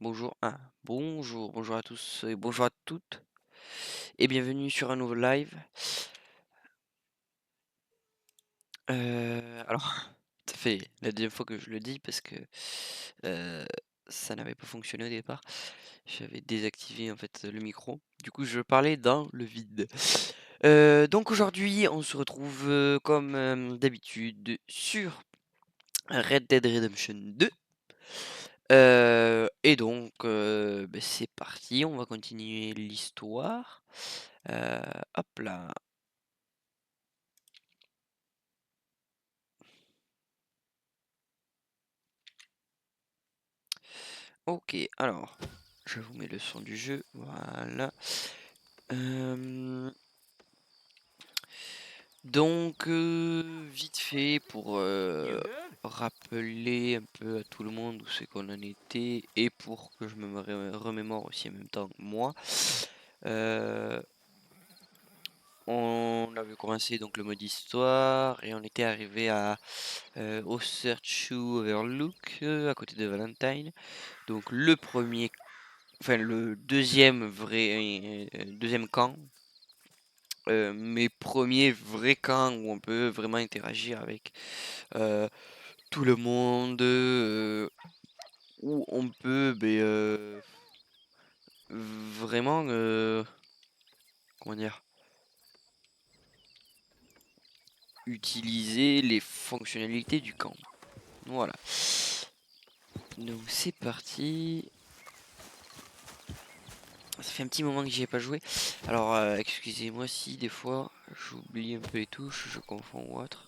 Bonjour, bonjour à tous et bonjour à toutes et bienvenue sur un nouveau live. Alors, ça fait la deuxième fois que je le dis parce que euh, ça n'avait pas fonctionné au départ. J'avais désactivé en fait le micro. Du coup, je parlais dans le vide. Donc aujourd'hui, on se retrouve comme d'habitude sur Red Dead Redemption 2. Et donc, c'est parti, on va continuer l'histoire. Heu, Hop là. OK, alors, je vous mets le son du jeu, voilà. Hem, Vite fait pour, rappeler un peu à tout le monde où c'est qu'on en était et pour que je me remémore aussi en même temps moi. Heu, on avait commencé donc le mode histoire et on était arrivé à, Osearch Overlook, à côté de Valentine. Donc le premier, enfin le deuxième vrai, deuxième camp, mes premiers vrais camps où on peut vraiment interagir avec euh, tout le monde, où on peut vraiment, comment dire, utiliser les fonctionnalités du camp. Voilà. Donc c'est parti. Ça fait un petit moment que j'y ai pas joué. Alors excusez-moi si des fois j'oublie un peu les touches, je confonds ou autre.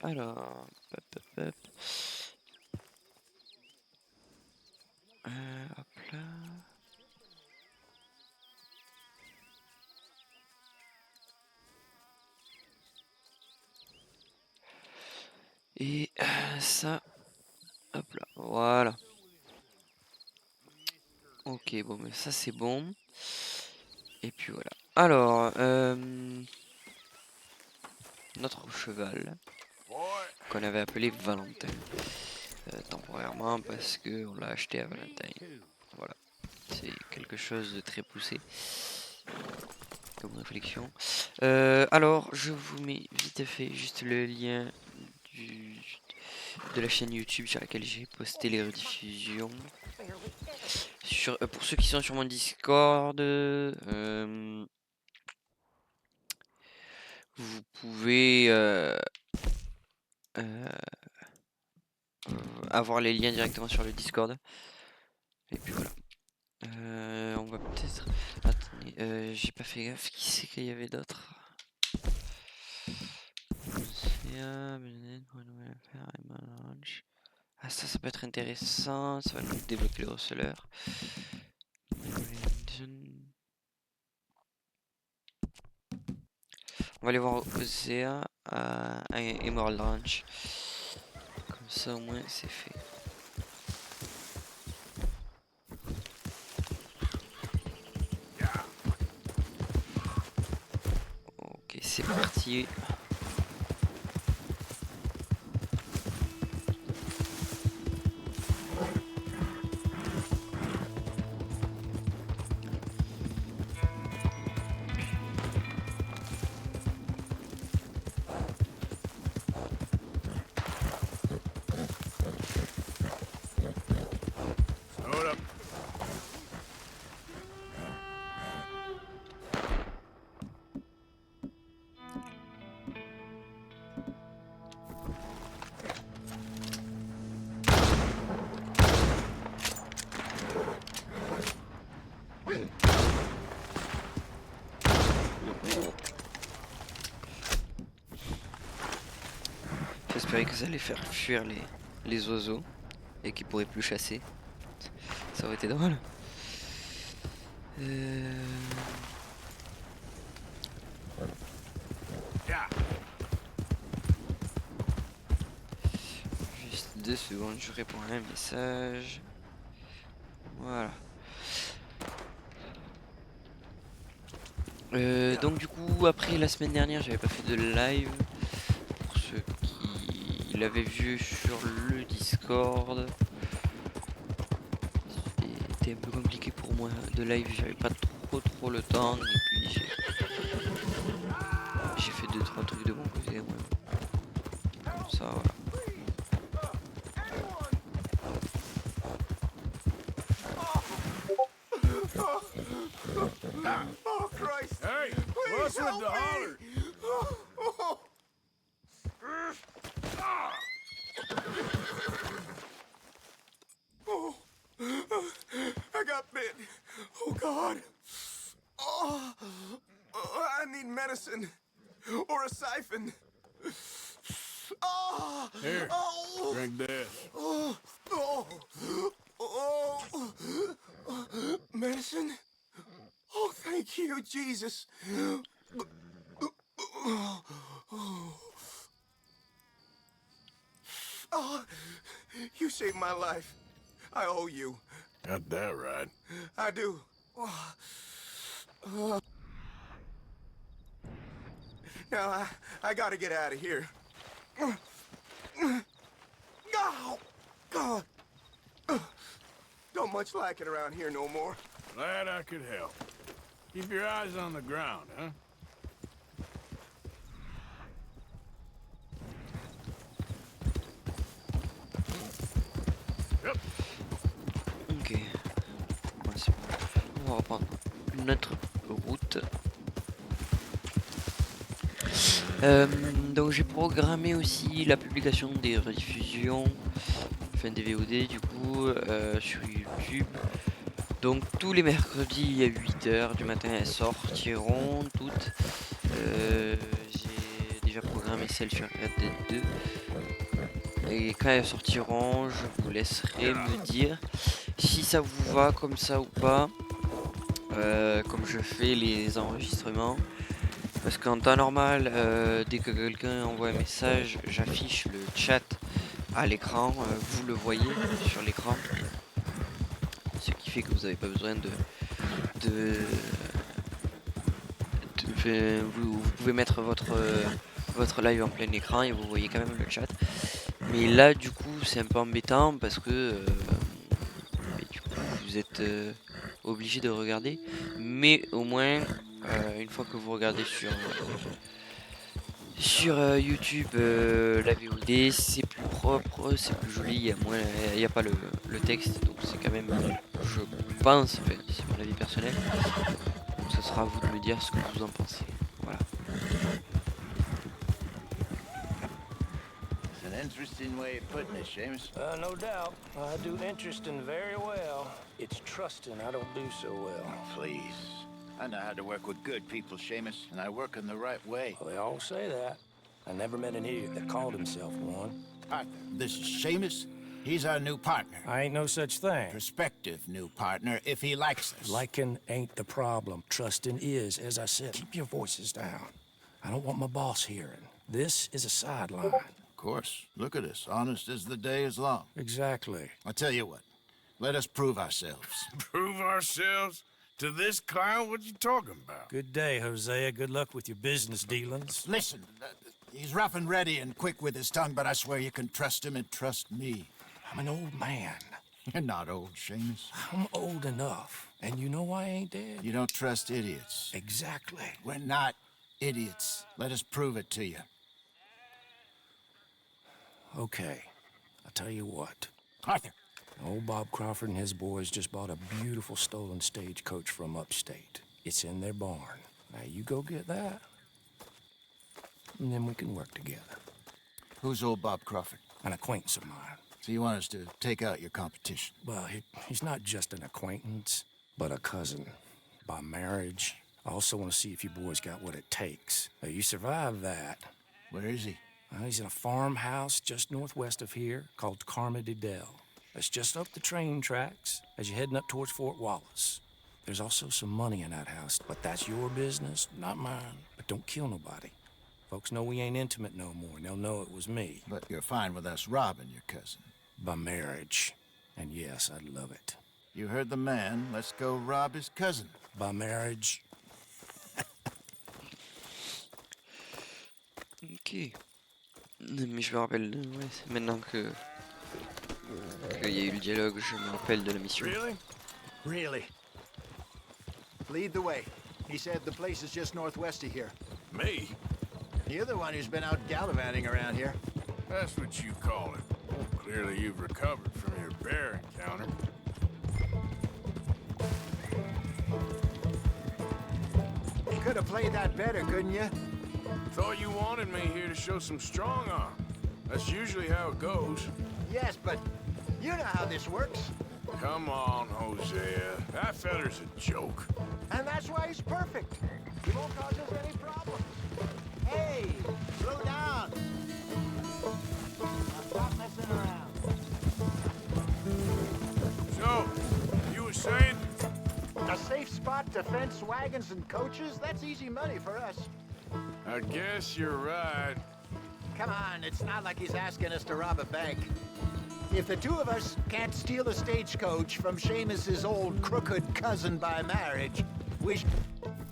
Alors, hop, hop, hop. Hop là. Et ça, hop là, voilà. Ok, bon, mais ça c'est bon. Et puis voilà. Alors, notre cheval, qu'on avait appelé Valentin, temporairement parce que on l'a acheté à Valentine. Voilà, c'est quelque chose de très poussé comme réflexion. Alors, je vous mets vite fait juste le lien du, de la chaîne YouTube sur laquelle j'ai posté les rediffusions. Pour ceux qui sont sur mon Discord, vous pouvez euh, avoir les liens directement sur le Discord. Et puis voilà. On va peut-être. Attendez, j'ai pas fait gaffe. Qui c'est qu'il y avait d'autre? Ah, ça peut être intéressant. Ça va nous débloquer le receleur. On va aller voir Osea à Emerald Ranch. Comme ça, au moins, c'est fait. Ok, c'est parti. J'espérais que ça allait faire fuir les oiseaux et qu'ils pourraient plus chasser. Ça aurait été drôle. Euh, Juste 2 secondes, je réponds à un message. Voilà. Donc du coup, après la semaine dernière, j'avais pas fait de live. Pour ceux qui l'avaient vu sur le Discord, c'était un peu compliqué pour moi de live, j'avais pas trop le temps, et puis j'ai fait 2-3 trucs de mon côté, ouais. Comme ça, voilà. Oh, Christ! Hey, Please what's with help the me! holler? Oh, I got bit. Oh, God. Oh, I need medicine. Or a siphon. Oh, Here, oh, drink this. oh, oh, medicine? Oh, thank you, Jesus. Oh, you saved my life. I owe you. Got that right. I do. Now, I gotta get out of here. Oh, God. Don't much like it around here no more. Glad I could help. Keep your eyes on the ground, huh? Yep. Ok. Ouais, c'est bon. On va reprendre notre route. Donc j'ai programmé aussi la publication des rediffusions, enfin des VOD du coup, sur YouTube. Donc tous les mercredis à 8h du matin elles sortiront toutes. J'ai déjà programmé celle sur Red Dead 2. Et quand elles sortiront, je vous laisserai me dire si ça vous va comme ça ou pas. Comme je fais les enregistrements. Parce qu'en temps normal, dès que quelqu'un envoie un message, j'affiche le chat à l'écran. Vous le voyez sur l'écran. Ce qui fait que vous n'avez pas besoin vous pouvez mettre votre live en plein écran et vous voyez quand même le chat. Mais là, du coup, c'est un peu embêtant parce que du coup, vous êtes obligé de regarder. Mais au moins, une fois que vous regardez sur YouTube la VOD, c'est plus propre, c'est plus joli, il n'y a pas le texte, donc c'est quand même, je pense, enfin, c'est mon avis personnel. Donc ça sera à vous de me dire ce que vous en pensez. Voilà. An interesting way of putting it, Seamus. No doubt. I do interesting very well. It's trusting I don't do so well. Please. I know how to work with good people, Seamus, and I work in the right way. Well, they all say that. I never met an idiot that called himself one. Arthur, this is Seamus. He's our new partner. I ain't no such thing. Prospective new partner, if he likes us. Liking ain't the problem. Trusting is. As I said, keep your voices down. I don't want my boss hearing. This is a sideline. Of course. Look at us. Honest as the day is long. Exactly. I tell you what. Let us prove ourselves. Prove ourselves? To this clown? What you talking about? Good day, Hosea. Good luck with your business dealings. Listen, he's rough and ready and quick with his tongue, but I swear you can trust him and trust me. I'm an old man. You're not old, Seamus. I'm old enough. And you know I ain't dead. You don't trust idiots. Exactly. We're not idiots. Let us prove it to you. Okay. I'll tell you what. Arthur. Old Bob Crawford and his boys just bought a beautiful stolen stagecoach from upstate. It's in their barn. Now you go get that, and then we can work together. Who's old Bob Crawford? An acquaintance of mine. So you want us to take out your competition? Well, he's not just an acquaintance, but a cousin. By marriage. I also want to see if you boys got what it takes. Now, you survive that. Where is he? He's in a farmhouse just northwest of here called Carmody Dell. That's just up the train tracks as you're heading up towards Fort Wallace. There's also some money in that house, but that's your business, not mine. But don't kill nobody. Folks know we ain't intimate no more, and they'll know it was me. But you're fine with us robbing your cousin. By marriage. And yes, I'd love it. You heard the man. Let's go rob his cousin. By marriage. Ok. Mais je me rappelle, ouais, c'est maintenant que qu'il y a eu le dialogue, je me rappelle de la mission. Really? Really? Lead the way. He said the place is just northwest of here. Me? You're the one who's been out gallivanting around here. That's what you call it. Clearly you've recovered from your bear encounter. You could have played that better, couldn't you? Thought you wanted me here to show some strong arm. That's usually how it goes. Yes, but you know how this works. Come on, Hosea. That feller's a joke. And that's why he's perfect. He won't cause us any problems. Hey, slow down. Now stop messing around. So, you were saying? A safe spot to fence wagons and coaches? That's easy money for us. I guess you're right. Come on, it's not like he's asking us to rob a bank. If the two of us can't steal a stagecoach from Seamus's old crooked cousin by marriage, we should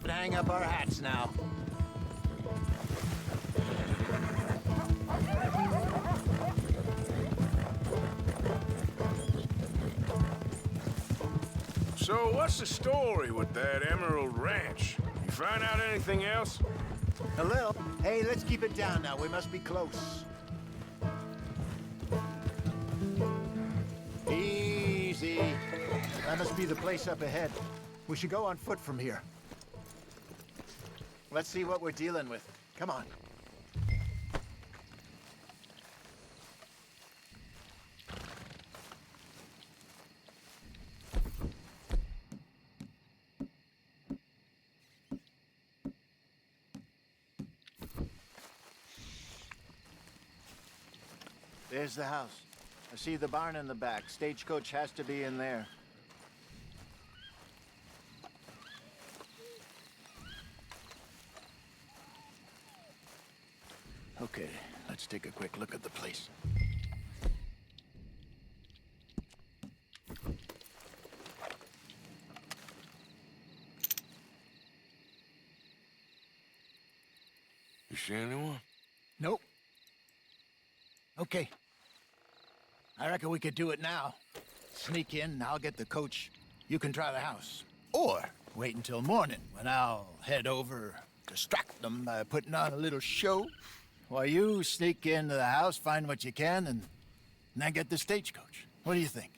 hang up our hats now. So, what's the story with that Emerald Ranch? You find out anything else? A little. Hey, let's keep it down now. We must be close. Easy. That must be the place up ahead. We should go on foot from here. Let's see what we're dealing with. Come on. There's the house. I see the barn in the back. Stagecoach has to be in there. Okay, let's take a quick look at the place. You see anyone? Nope. Okay. I reckon we could do it now. Sneak in, I'll get the coach. You can try the house. Or wait until morning, when I'll head over, distract them by putting on a little show, while you sneak into the house, find what you can, and then get the stagecoach. What do you think?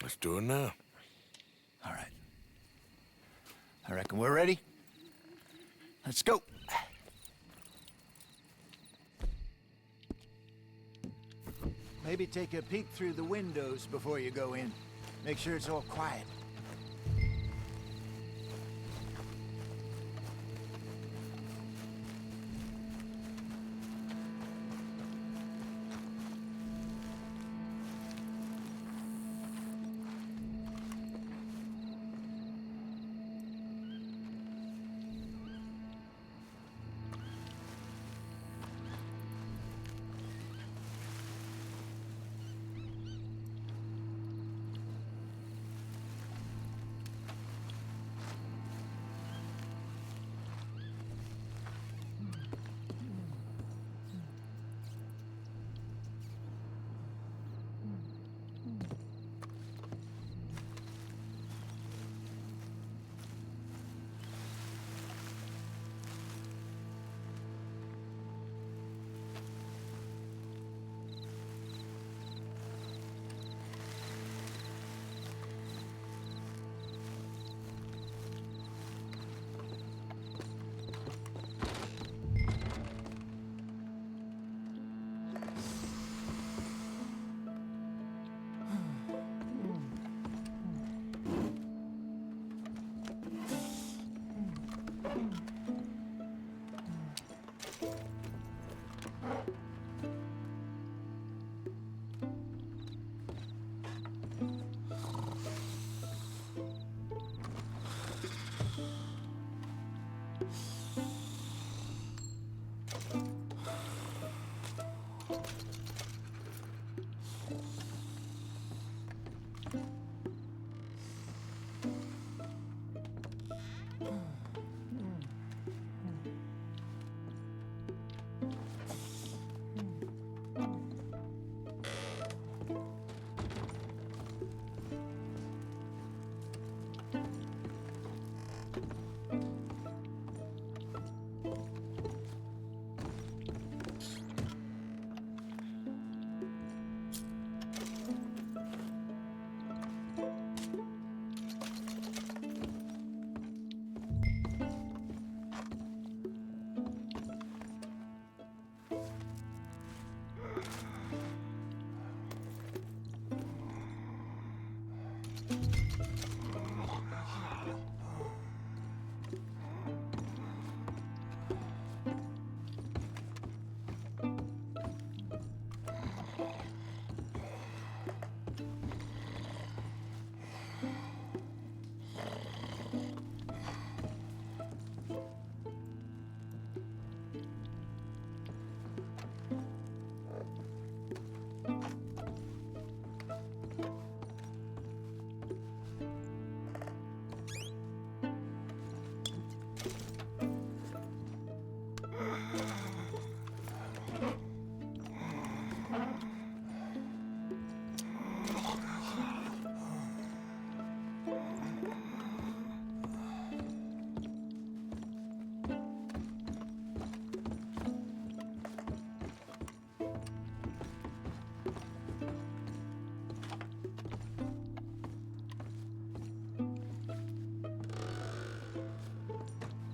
Let's do it now. All right. I reckon we're ready. Let's go. Maybe take a peek through the windows before you go in. Make sure it's all quiet.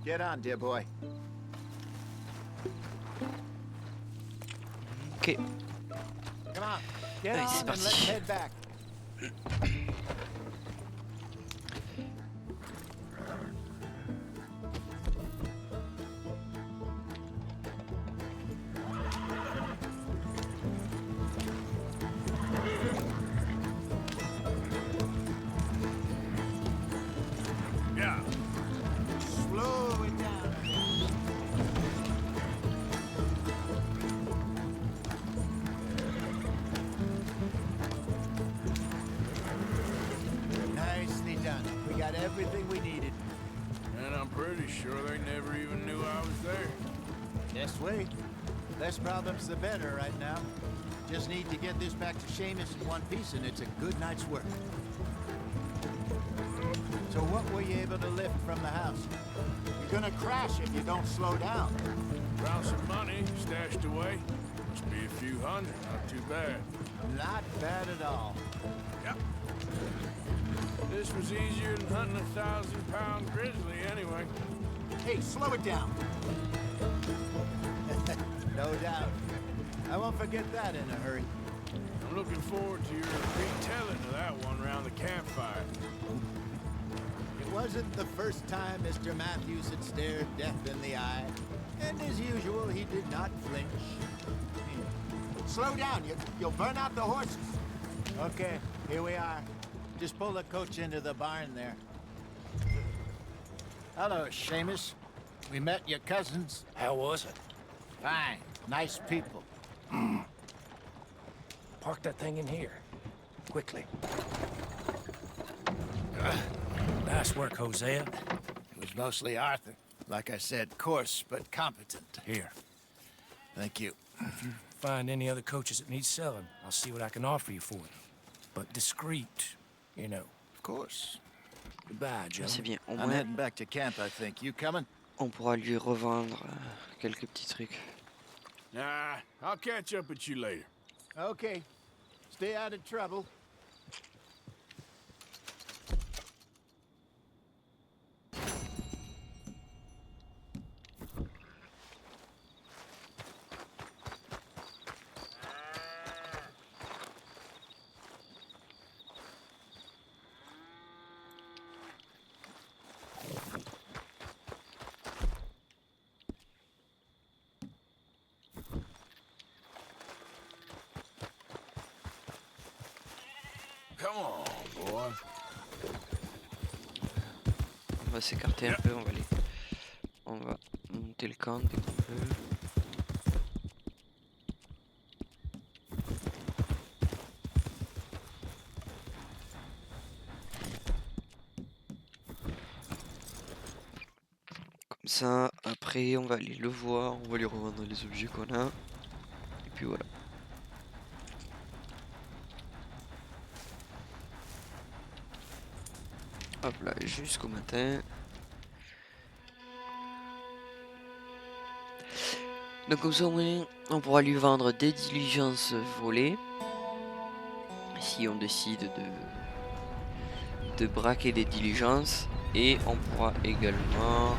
Get on, dear boy. Ok, Come on. Get Allez, on c'est and parti. let's head back. Yeah. Slow it down. Nicely done. We got everything we needed. And I'm pretty sure they never even knew I was there. Just wait. Less problems the better right now. Just need to get this back to Seamus in one piece and it's a good night's work. So what were you able to lift from the house? You're gonna crash if you don't slow down. Found some money stashed away. Must be a few hundred, not too bad. Not bad at all. Yep. This was easier than hunting a 1,000-pound grizzly anyway. Hey, slow it down. No doubt. I won't forget that in a hurry. I'm looking forward to your retelling of that one around the campfire. It wasn't the first time Mr. Matthews had stared death in the eye. And as usual, he did not flinch. Slow down, you'll burn out the horses. Okay, here we are. Just pull the coach into the barn there. Hello, Seamus. We met your cousins. How was it? Fine. Nice people. Park that thing in here. Quickly. Nice work, Hosea. It was mostly Arthur. Like I said, coarse but competent. Here. Thank you. Find any other coaches that need selling. I'll see what I can offer you for them. But discreet, you know. Of course. Goodbye, Joe. c'est bien. Au I'm moins, heading back to camp, I think. You coming? on pourra lui revendre quelques petits trucs. Nah, I'll catch up with you later. Okay. Stay out of trouble. Come on, boy. On va s'écarter un peu, on va monter le camp dès qu'on peut. Comme ça, après on va aller le voir, on va lui revendre les objets qu'on a. Et puis voilà. Hop là, jusqu'au matin. Donc comme ça au moins on pourra lui vendre des diligences volées. Si on décide de braquer des diligences. Et on pourra également...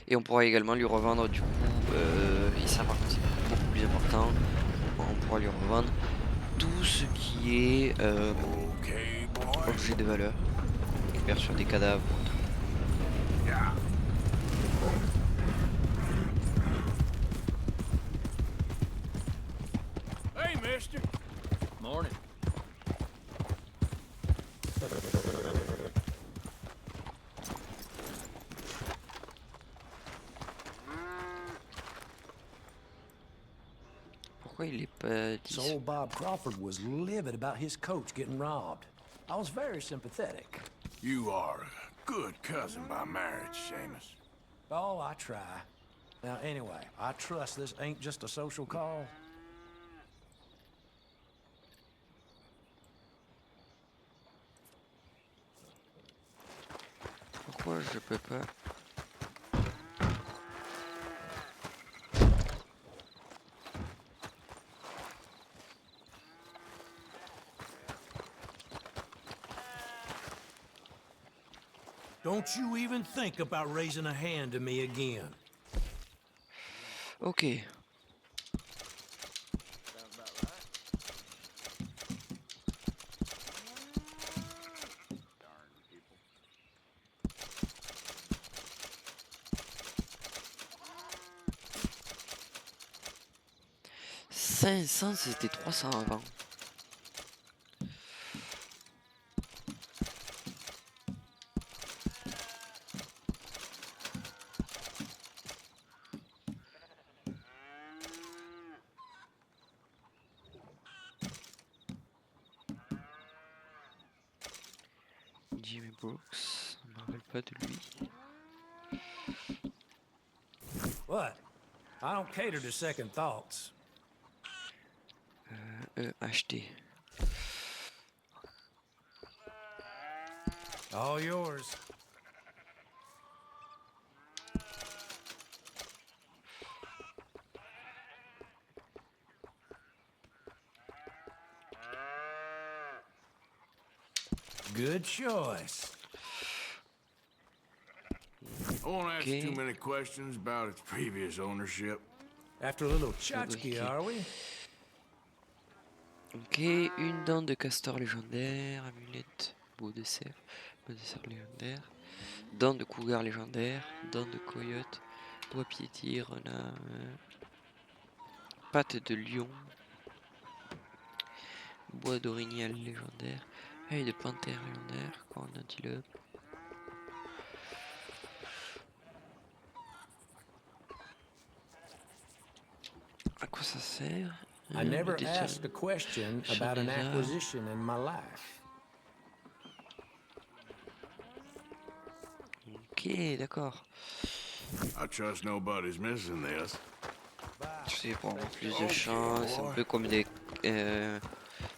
Et on pourra également lui revendre du coup, et ça par contre c'est beaucoup plus important, on pourra pourra lui revendre tout ce qui est Okay, boy. objet de valeur. On récupère sur des cadavres ou autre. Yeah. Hey, mister. Morning. Pourquoi il est pas dit So old Bob Crawford was livid about his coach getting robbed. I was very sympathetic. You are a good cousin by marriage, Seamus. Oh, I try. Now, anyway, I trust this ain't just a social call. Pourquoi je peux pas? Don't you even think about raising a hand to me again. Ok. C'était 300 avant. Jimmy Brooks, je me rappelle pas de lui. What? I don't cater to second thoughts. Acheter. All yours. Good choice. I won't ask Okay. too many questions about its previous ownership. After a little tchotchke, are we? Ok, une dent de castor légendaire, amulette, beau de cerf légendaire, dent de cougar légendaire, dent de coyote, bois piéti, renard, patte de lion, bois d'orignal légendaire, œil de panthère légendaire, corne d'antilope. À quoi ça sert? I Le never détient- asked a question Chat about an des arts. acquisition in my life. Ok, d'accord. I trust nobody's missing this. C'est pour avoir plus de chance, c'est un peu comme des...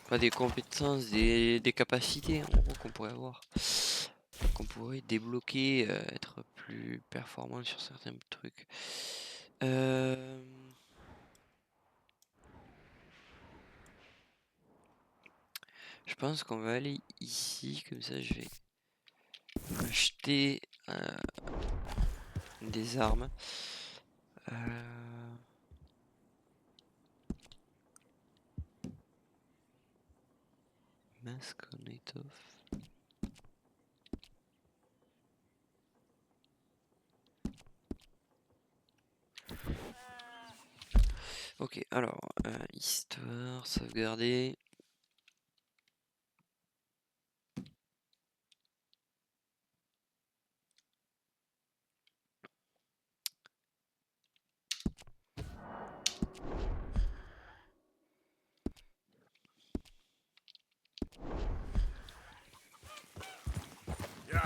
pas des compétences, des capacités en gros qu'on pourrait avoir. Qu'on pourrait débloquer, être plus performant sur certains trucs. Je pense qu'on va aller ici, comme ça je vais acheter des armes. Mask on étoffe. Ok, alors, histoire, sauvegarder. Yeah.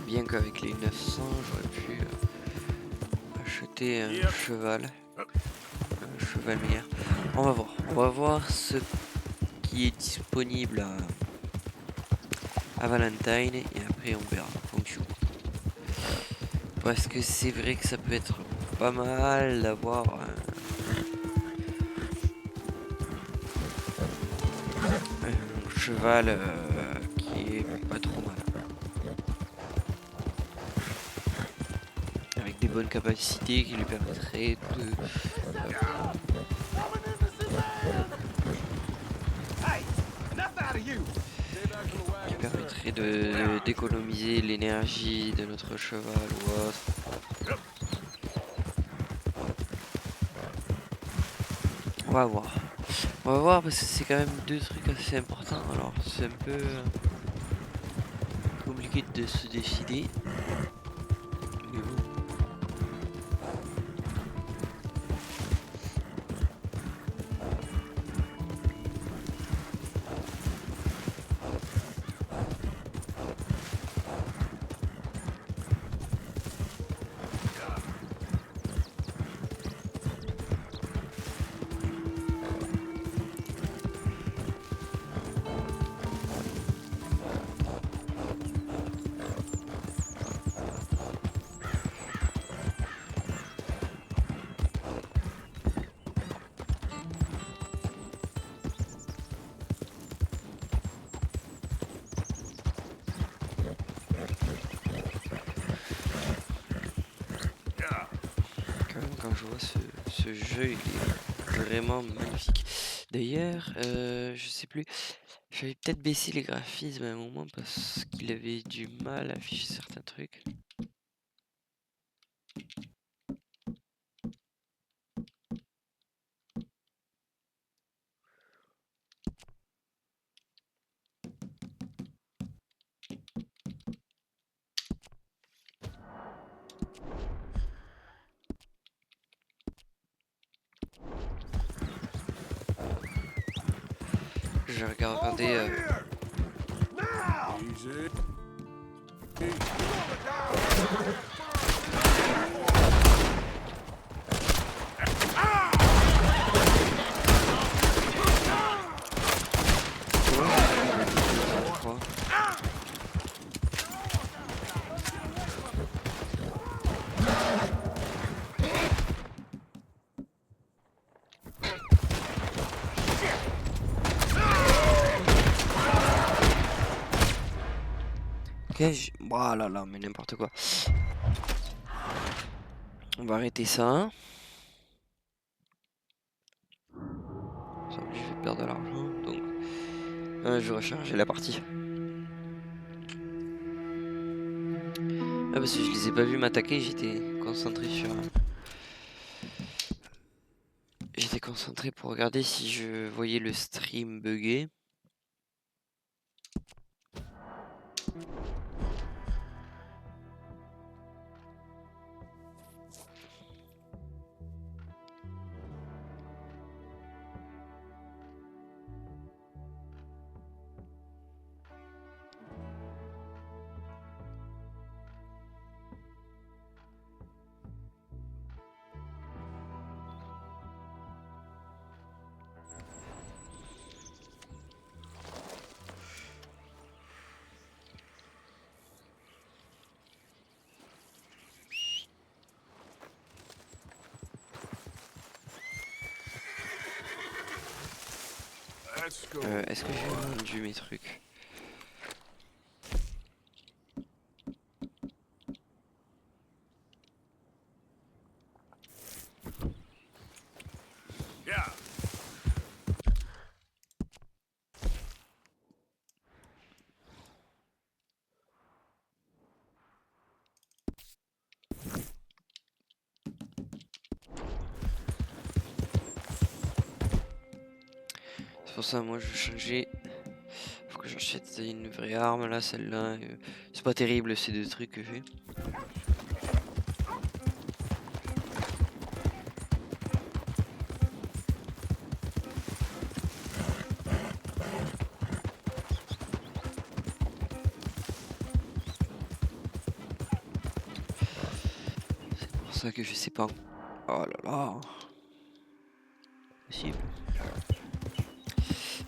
Bien qu'avec les 900, j'aurais pu acheter un Yep. cheval. Un cheval meilleur. On va voir. On va voir ce qui est disponible à Valentine et après on verra en fonction. Parce que c'est vrai que ça peut être pas mal d'avoir un cheval qui est pas trop mal. Avec des bonnes capacités qui lui permettraient d'économiser l'énergie de notre cheval ou autre. On va voir. On va voir parce que c'est quand même deux trucs assez importants. Alors c'est un peu compliqué de se décider. Mais bon. Quand je vois ce jeu, il est vraiment magnifique. D'ailleurs, je sais plus, j'avais peut-être baissé les graphismes à un moment parce qu'il avait du mal à afficher certains trucs. Je vais regarder. Easy. Quoi. Ok, oh là là, mais n'importe quoi. On va arrêter ça. Ça, je vais perdre de l'argent, donc je vais recharger la partie. Ah parce que je les ai pas vus m'attaquer, j'étais concentré sur... J'étais concentré pour regarder si je voyais le stream bugger. Let's go. Est-ce que j'ai vendu mes trucs? Yeah. C'est pour ça, moi je veux changer. Faut que j'achète une vraie arme là, celle-là. C'est pas terrible ces deux trucs que j'ai. C'est pour ça que je sais pas. Oh là là. Possible.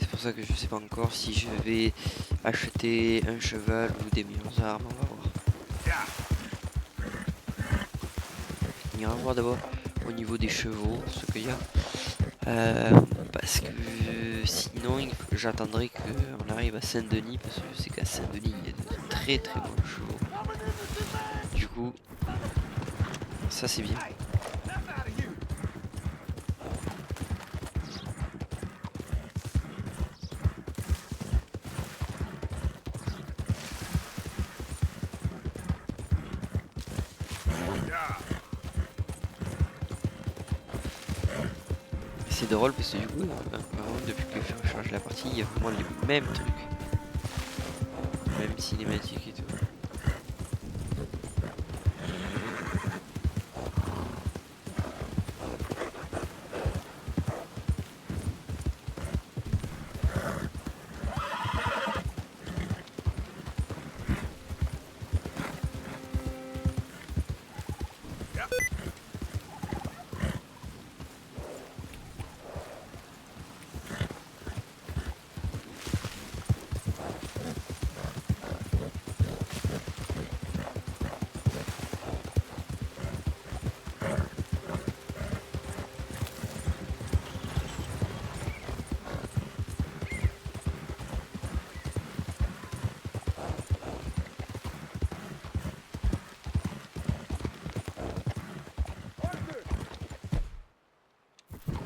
C'est pour ça que je sais pas encore si je vais acheter un cheval ou des meilleures armes, on va voir. On ira voir d'abord au niveau des chevaux, ce qu'il y a. Parce que sinon j'attendrai qu'on arrive à Saint-Denis, parce que je sais qu'à Saint-Denis il y a de très très bons chevaux. Du coup, Ça c'est bien. C'est drôle parce que du coup, vraiment, depuis que je change la partie, il y a vraiment les mêmes trucs. Même cinématique et tout.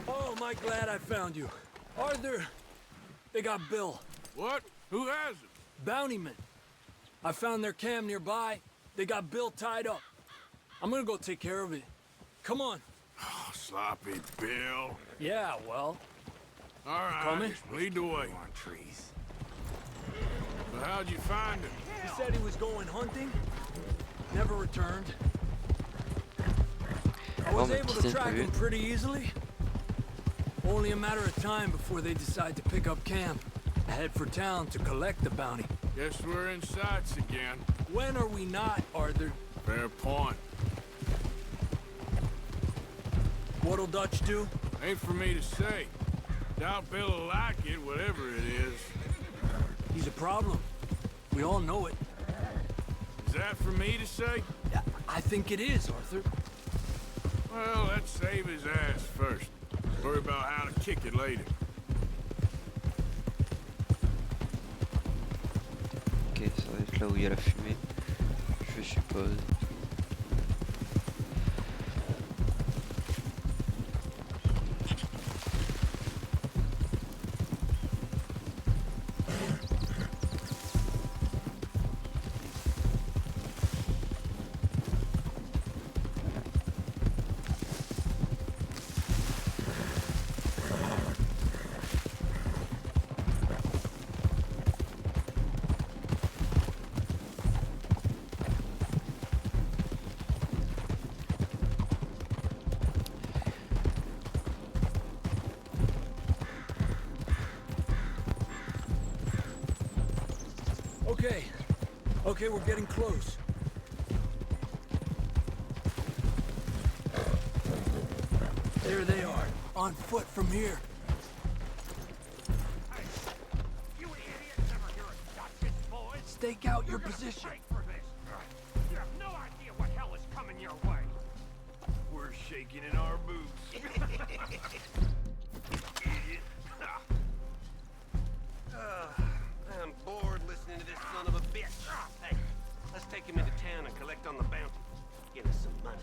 Oh, am I glad I found you. Arthur, they got Bill. What? Who has him? Bountyman. I found their camp nearby. They got Bill tied up. I'm gonna go take care of it. Come on. Oh, sloppy Bill. Yeah, well, All right, Coming? lead the way. On trees. Well, how'd you find him? he said he was going hunting. Never returned. I was mais able petit to track peu. him pretty easily. Only a matter of time before they decide to pick up camp. Head for town to collect the bounty. Guess we're in sights again. When are we not, Arthur? Fair point. What'll Dutch do? Ain't for me to say. Doubt Bill'll like it, whatever it is. He's a problem. We all know it. Is that for me to say? I think it is, Arthur. Well, let's save his ass first. Worry about how to kick it later. Ok, ça va être là où il y a la fumée, je suppose. Okay. Okay, we're getting close. There they are, on foot from here. You idiots ever hear of Dutch's boys? Stake out your position. Fight for this. You have no idea what hell is coming your way. We're shaking in our boots. Idiot. I'm bored listening to this son of a bitch. Hey, let's take him into town and collect on the bounty. Get us some money.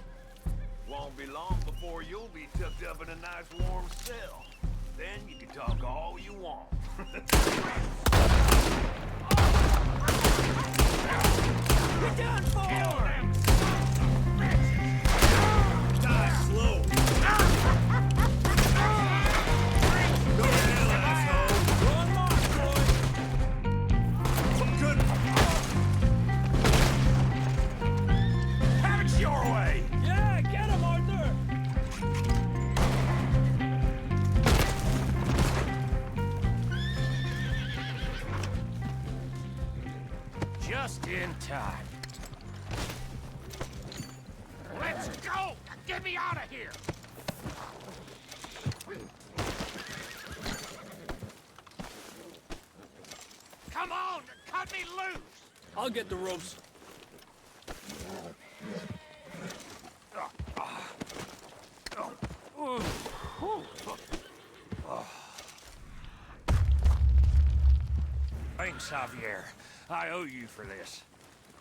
Won't be long before you'll be tucked up in a nice warm cell. Then you can talk all you want. You're done for! Die slow. Go to hell, asshole! Go on march, boy! Good. Have it your way. Yeah, get him, Arthur! Just in time. Let's go! Get me out of here! Come on! Cut me loose! I'll get the ropes. Thanks, Javier. I owe you for this.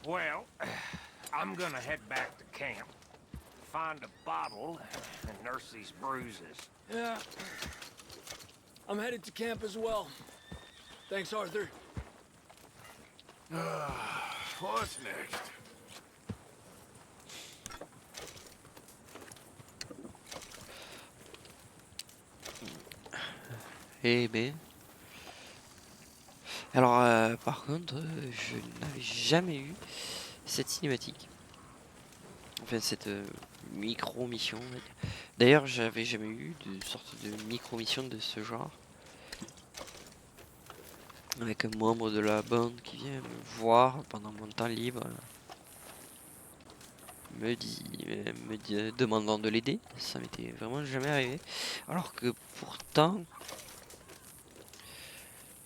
Well, I'm gonna head back to camp. find a bottle and nurse these bruises. Yeah. I'm headed to camp as well. Thanks, Arthur. What's next? Eh ben. Alors, par contre, je n'avais jamais eu cette cinématique. Enfin, cette micro-mission. On va dire. D'ailleurs, j'avais jamais eu de sorte de micro-mission de ce genre. Avec un membre de la bande qui vient me voir pendant mon temps libre. Demandant de l'aider. Ça m'était vraiment jamais arrivé. Alors que pourtant,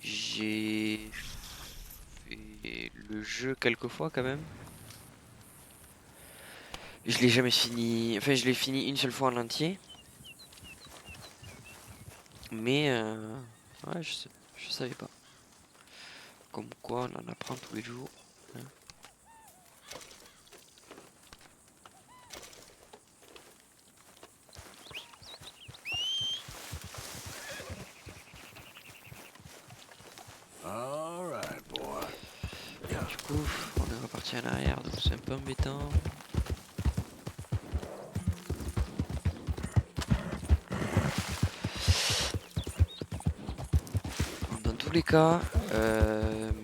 j'ai fait le jeu quelques fois quand même. Je l'ai jamais fini. Enfin, je l'ai fini une seule fois en entier. Mais ouais, je savais pas. Comme quoi, on en apprend tous les jours. Hein. All right, boy. Du coup, on est reparti en arrière, donc c'est un peu embêtant. Dans tous les cas,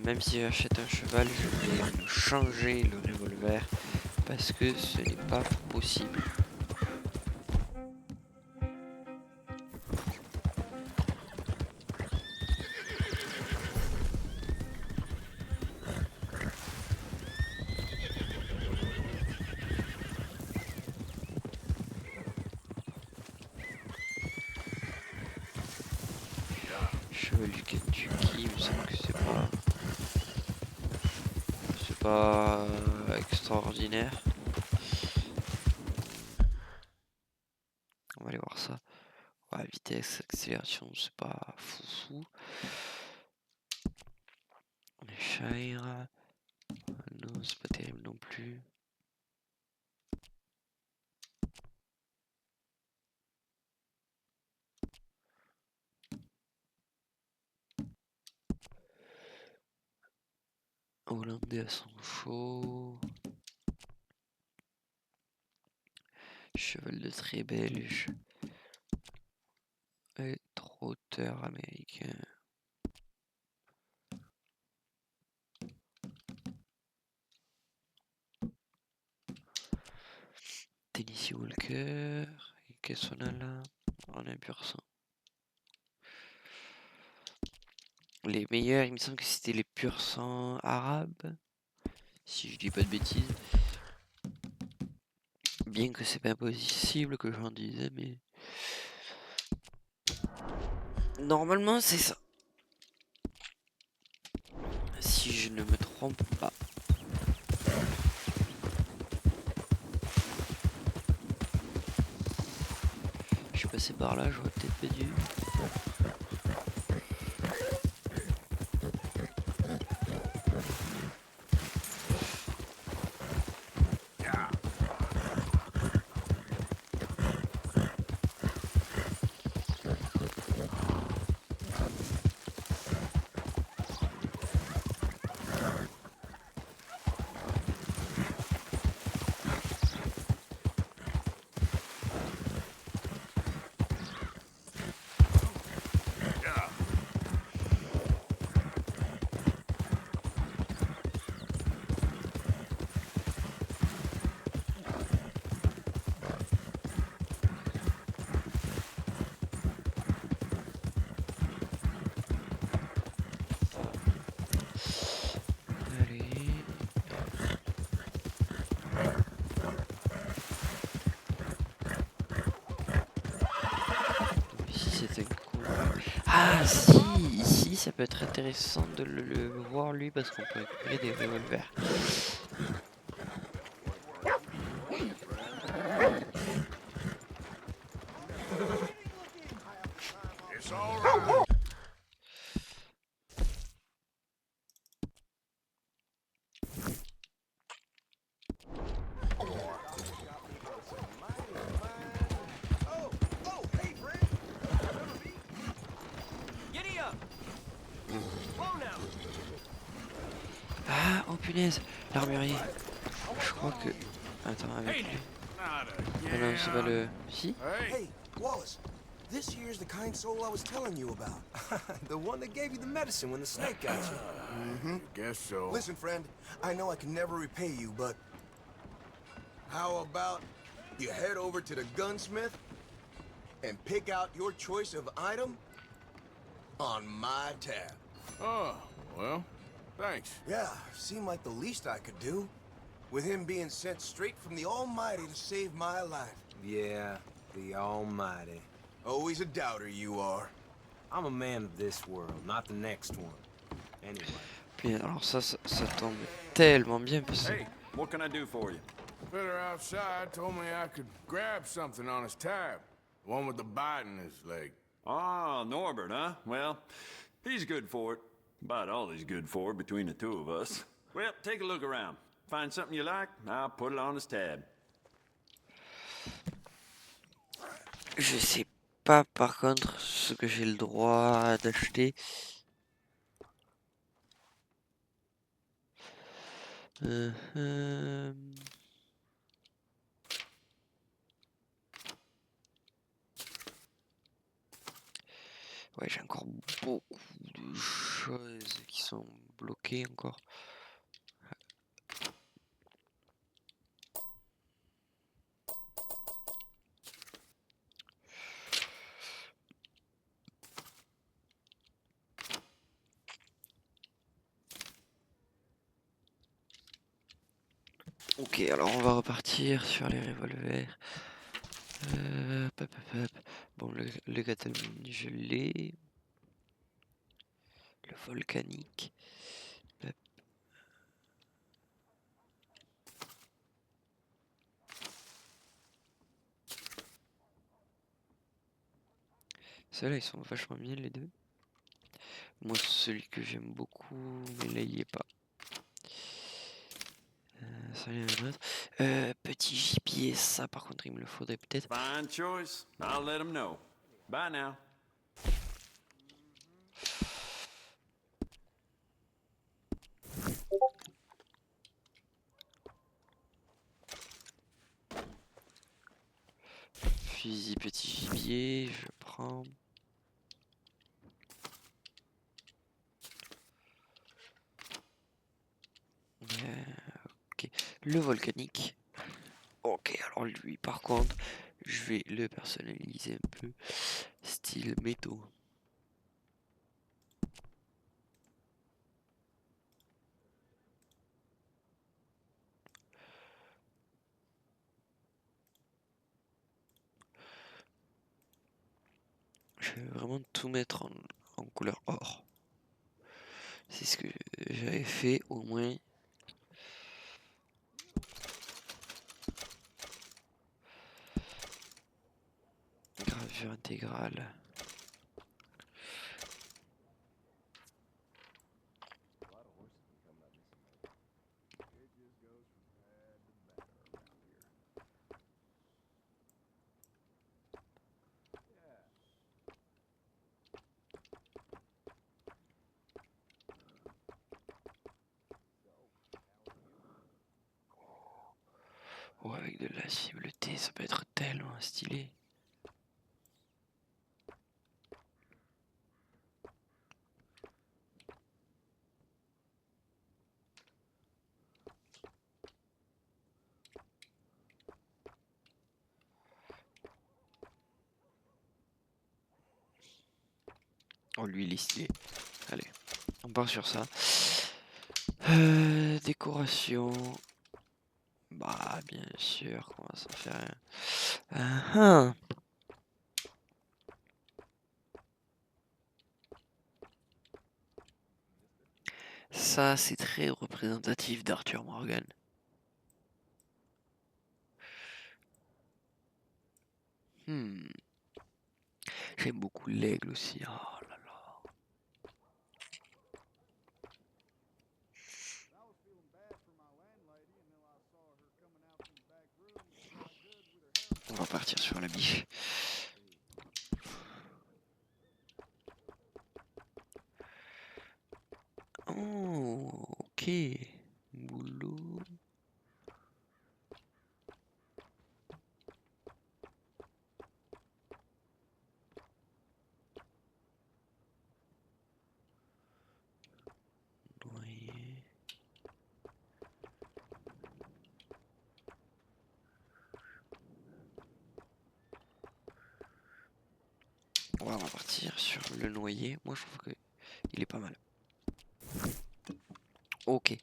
même si j'achète un cheval, je vais me changer le revolver parce que ce n'est pas possible. Cheval du Kentucky, il me semble que c'est pas extraordinaire. On va aller voir ça. Ouais, vitesse, accélération, c'est pas fou. Shire. Non, c'est pas terrible non plus. Hollandais à son chaud. Cheval de trait belge. Et trotteur américain. Tennessee Walker. Et qu'est-ce qu'on a là? On a un pur sang. Les meilleurs, il me semble que c'était les pur sang arabes. Si je dis pas de bêtises. Bien que c'est pas impossible que j'en dise, mais. Normalement, c'est ça. Si je ne me trompe pas. Je suis passé par là, j'aurais peut-être pas dû. Ah si, ici ça peut être intéressant de le voir lui parce qu'on peut récupérer des revolvers. It's all right. Ah, oh punaise, l'armurier. Je crois que... Attends, avec lui. Ah non, c'est pas le... Si? Hey, Wallace, this here's the kind soul I was telling you about. The one that gave you the medicine when the snake got you. guess so. Listen, friend, I know I can never repay you, but how about you head over to the gunsmith and pick out your choice of item on my tab? Oh, well, thanks. Yeah, seemed like the least I could do. With him being sent straight from the Almighty to save my life. Yeah, the Almighty. Always a doubter you are. I'm a man of this world, not the next one. Anyway. Puis alors ça tombe tellement bien parce que... Hey, what can I do for you? Fitter outside told me I could grab something on his tab. The one with the bite in his leg. Ah, Norbert, huh? Well, he's good for it. About all he's good for between the two of us. Well, take a look around. Find something you like, I'll put it on his tab. Je sais pas par contre ce que j'ai le droit d'acheter. Ouais, j'ai encore beaucoup de choses qui sont bloquées encore. Ok, alors on va repartir sur les revolvers. Bon, le Catalan, je l'ai. Le volcanique. Hop. Ceux-là, ils sont vachement bien les deux. Moi, celui que j'aime beaucoup, mais là, il y est pas. Ça, il y en a d'autres. Petit gibier, ça, par contre, il me le faudrait peut-être. Fine choice. I'll let him know. Bye now. Fusil petit gibier, je prends. Ok, le volcanique. Ok, alors lui, par contre, je vais le personnaliser un peu. Style métaux. Je vais vraiment tout mettre en couleur or. C'est ce que j'avais fait au moins. Gravure intégrale. Oh, avec de la cible-T, ça peut être tellement stylé. Oh, lui, il est stylé. Allez, on part sur ça. Décoration. Bah, bien sûr qu'on va s'en faire un. Ça, c'est très représentatif d'Arthur Morgan. J'aime beaucoup l'aigle aussi. Oh là là. On va partir sur la biche. Ok. Boulot. Noyer. On va partir sur le noyer. Moi, je trouve que il est pas mal. Ok.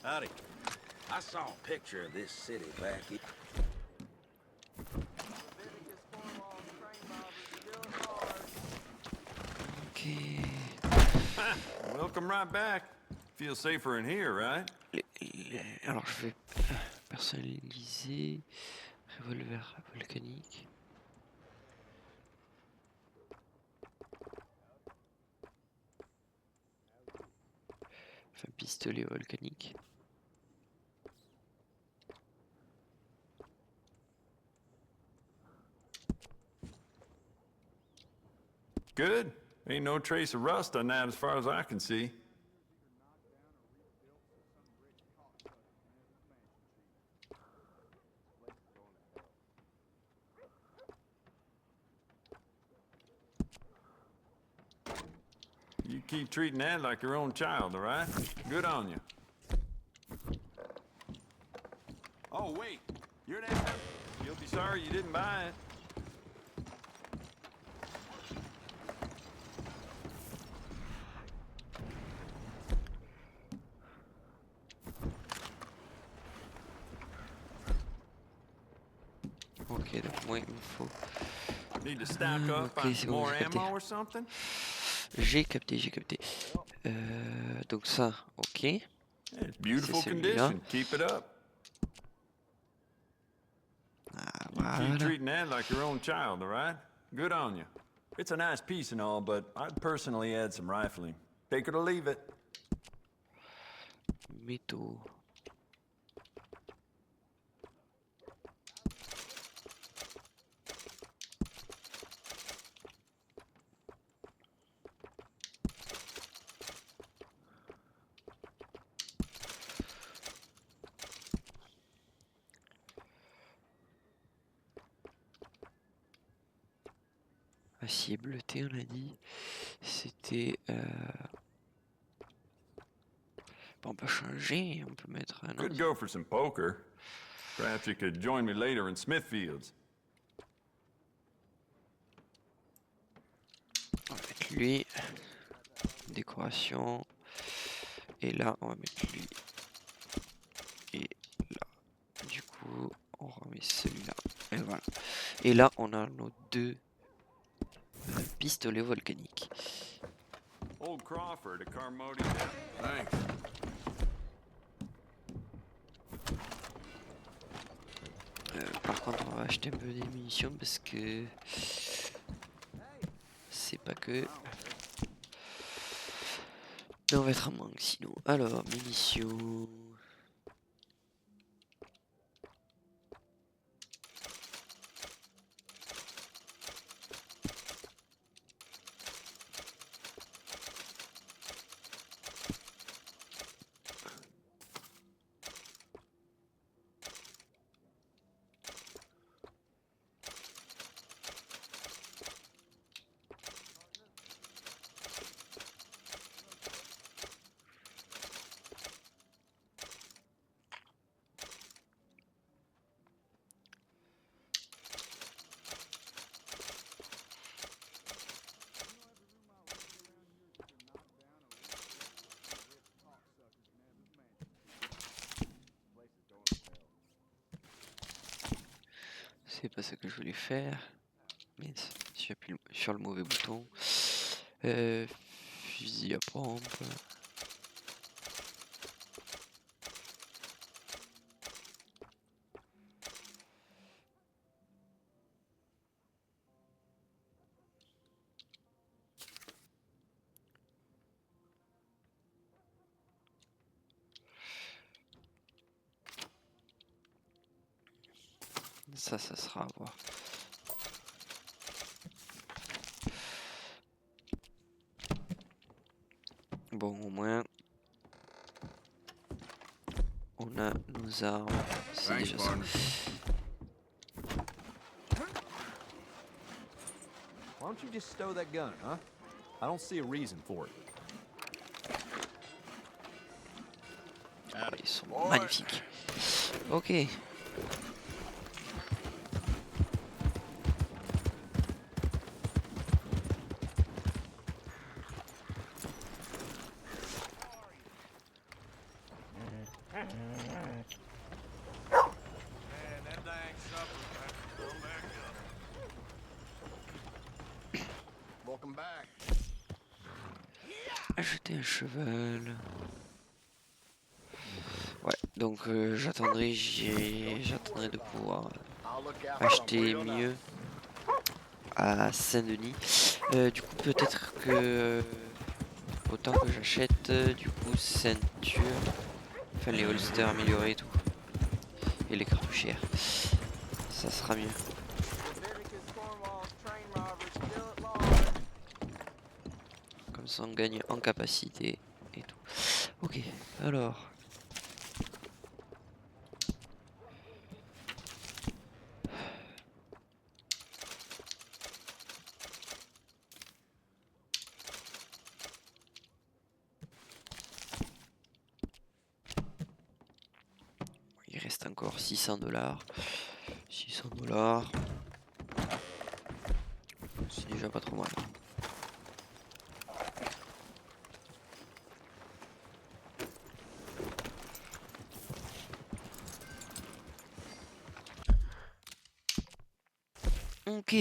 Howdy. I saw a picture of this city back here. Ok. Welcome right back. Feel safer in here, right? Alors je vais personnaliser revolver volcanique. Enfin pistolet volcanique. Good. Ain't no trace of rust on that as far as I can see. You keep treating that like your own child, all right? Good on you. Oh, wait. You're that... You'll be sorry you didn't buy it. Ok, donc moi il me faut... Need to stock up ok, on c'est some bon, more j'ai capté. ammo or something? J'ai capté, j'ai capté. Donc ça, ok. Yeah, it's beautiful C'est celui-là. condition. Keep it up. Ah, You keep voilà. treating that like your own child, all right? Good on you. It's a nice piece and all, but I'd personally add some rifling. Take it or leave it. Métaux. Acier bleuté, on a dit. C'était... Bon, on peut changer, on peut mettre un Could autre. go for some poker. Perhaps you could join me later in Smithfields. On va mettre lui. Décoration. Et là, on va mettre lui. Et là. Du coup, on remet celui-là. Et voilà. Et là, on a nos deux pistolets volcaniques. Old Crawford at Carmody. Thanks. Par contre, on va acheter un peu des munitions parce que c'est pas que. Mais on va être en manque sinon. Alors, munitions. pas ce que je voulais faire. Mais j'appuie sur le mauvais bouton. Fusil à pompe. Ça sera à voir. Bon, au moins, on a nos armes. C'est Thanks, déjà ça. partner. Why don't you just stow that gun, huh? I don't see a reason for it. Ah, ils sont magnifiques. Ok. Welcome back. Acheter un cheval. Ouais, donc j'attendrai de pouvoir acheter mieux à Saint-Denis. Du coup, peut-être que autant que j'achète du coup ceinture, enfin les holsters améliorés et tout, et les cartouchières, ça sera mieux. Comme ça, on gagne en capacité et tout. Ok, alors. Il reste encore 600$. 600$. C'est déjà pas trop mal. Ok.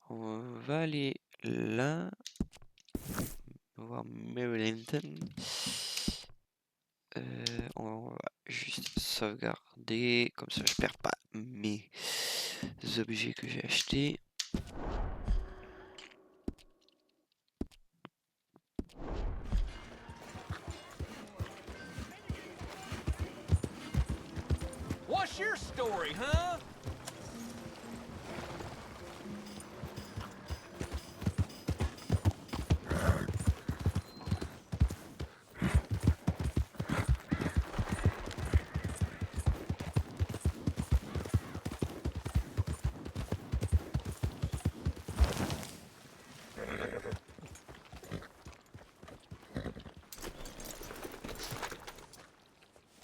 On va aller là. On va voir Marylandton. On va juste sauvegarder. Comme ça, je perds pas mes objets que j'ai achetés. What's your story, huh?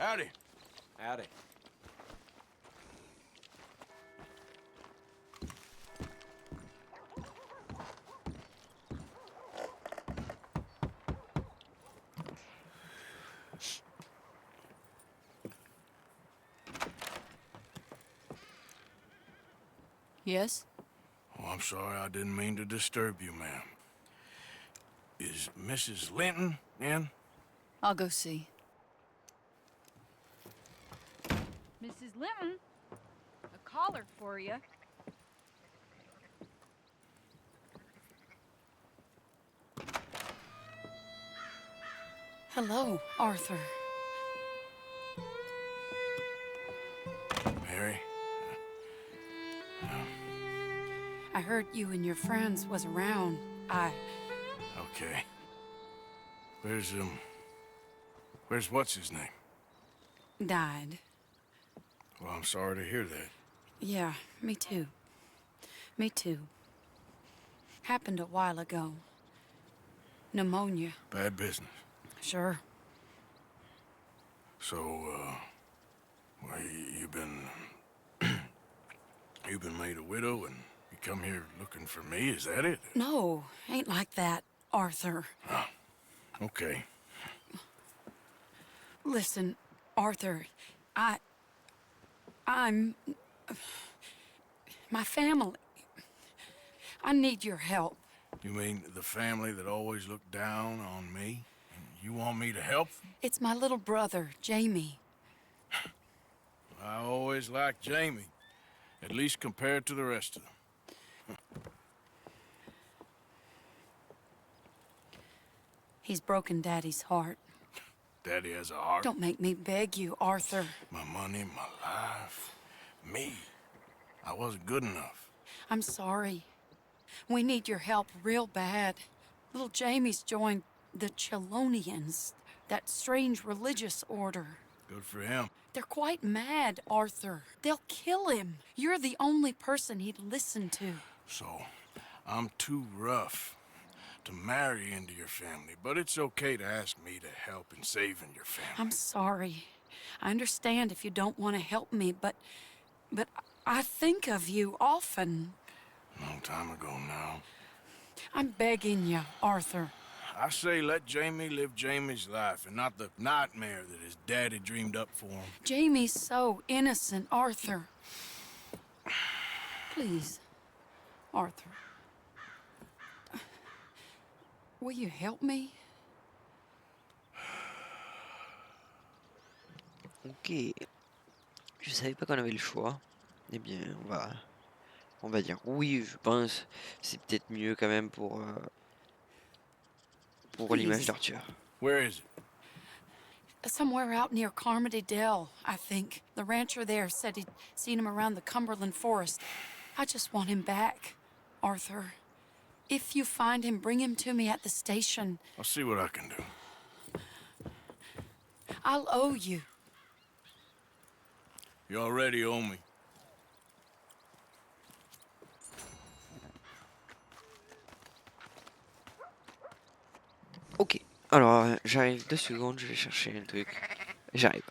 Howdy. Howdy. Yes? Oh, I'm sorry, I didn't mean to disturb you, ma'am. Is Mrs. Linton in? I'll go see. Mrs. Linton, a caller for you. Hello, Arthur. Mary? I heard you and your friends was around. Okay. Where's what's his name? Died. Well, I'm sorry to hear that. Yeah, me too. Me too. Happened a while ago. Pneumonia. Bad business. Sure. So, well, you've been made a widow and you come here looking for me, is that it? No, ain't like that, Arthur. Oh, okay. Listen, Arthur, I'm... My family. I need your help. You mean the family that always looked down on me? And you want me to help them? It's my little brother, Jamie. I always liked Jamie, at least compared to the rest of them. He's broken Daddy's heart. Daddy has a heart. Don't make me beg you, Arthur. My money, my life, me. I wasn't good enough. I'm sorry. We need your help real bad. Little Jamie's joined the Chelonians, that strange religious order. Good for him. They're quite mad, Arthur. They'll kill him. You're the only person he'd listen to. So, I'm too rough to marry into your family, but it's okay to ask me to help in saving your family. I'm sorry. I understand if you don't want to help me, but I think of you often. Long time ago now. I'm begging you, Arthur. I say let Jamie live Jamie's life and not the nightmare that his daddy dreamed up for him. Jamie's so innocent, Arthur. Please, Arthur. Will you help me? Ok. Je savais pas qu'on avait le choix. Eh bien, on va dire oui, je pense. C'est peut-être mieux quand même pour l'image d'Arthur. Where is it? Somewhere out near Carmody Dell, I think. The rancher there said he'd seen him around the Cumberland Forest. I just want him back, Arthur. If you find him, bring him to me at the station. I'll see what I can do. I'll owe you. You already owe me. Ok, alors j'arrive 2 secondes, je vais chercher un truc. J'arrive.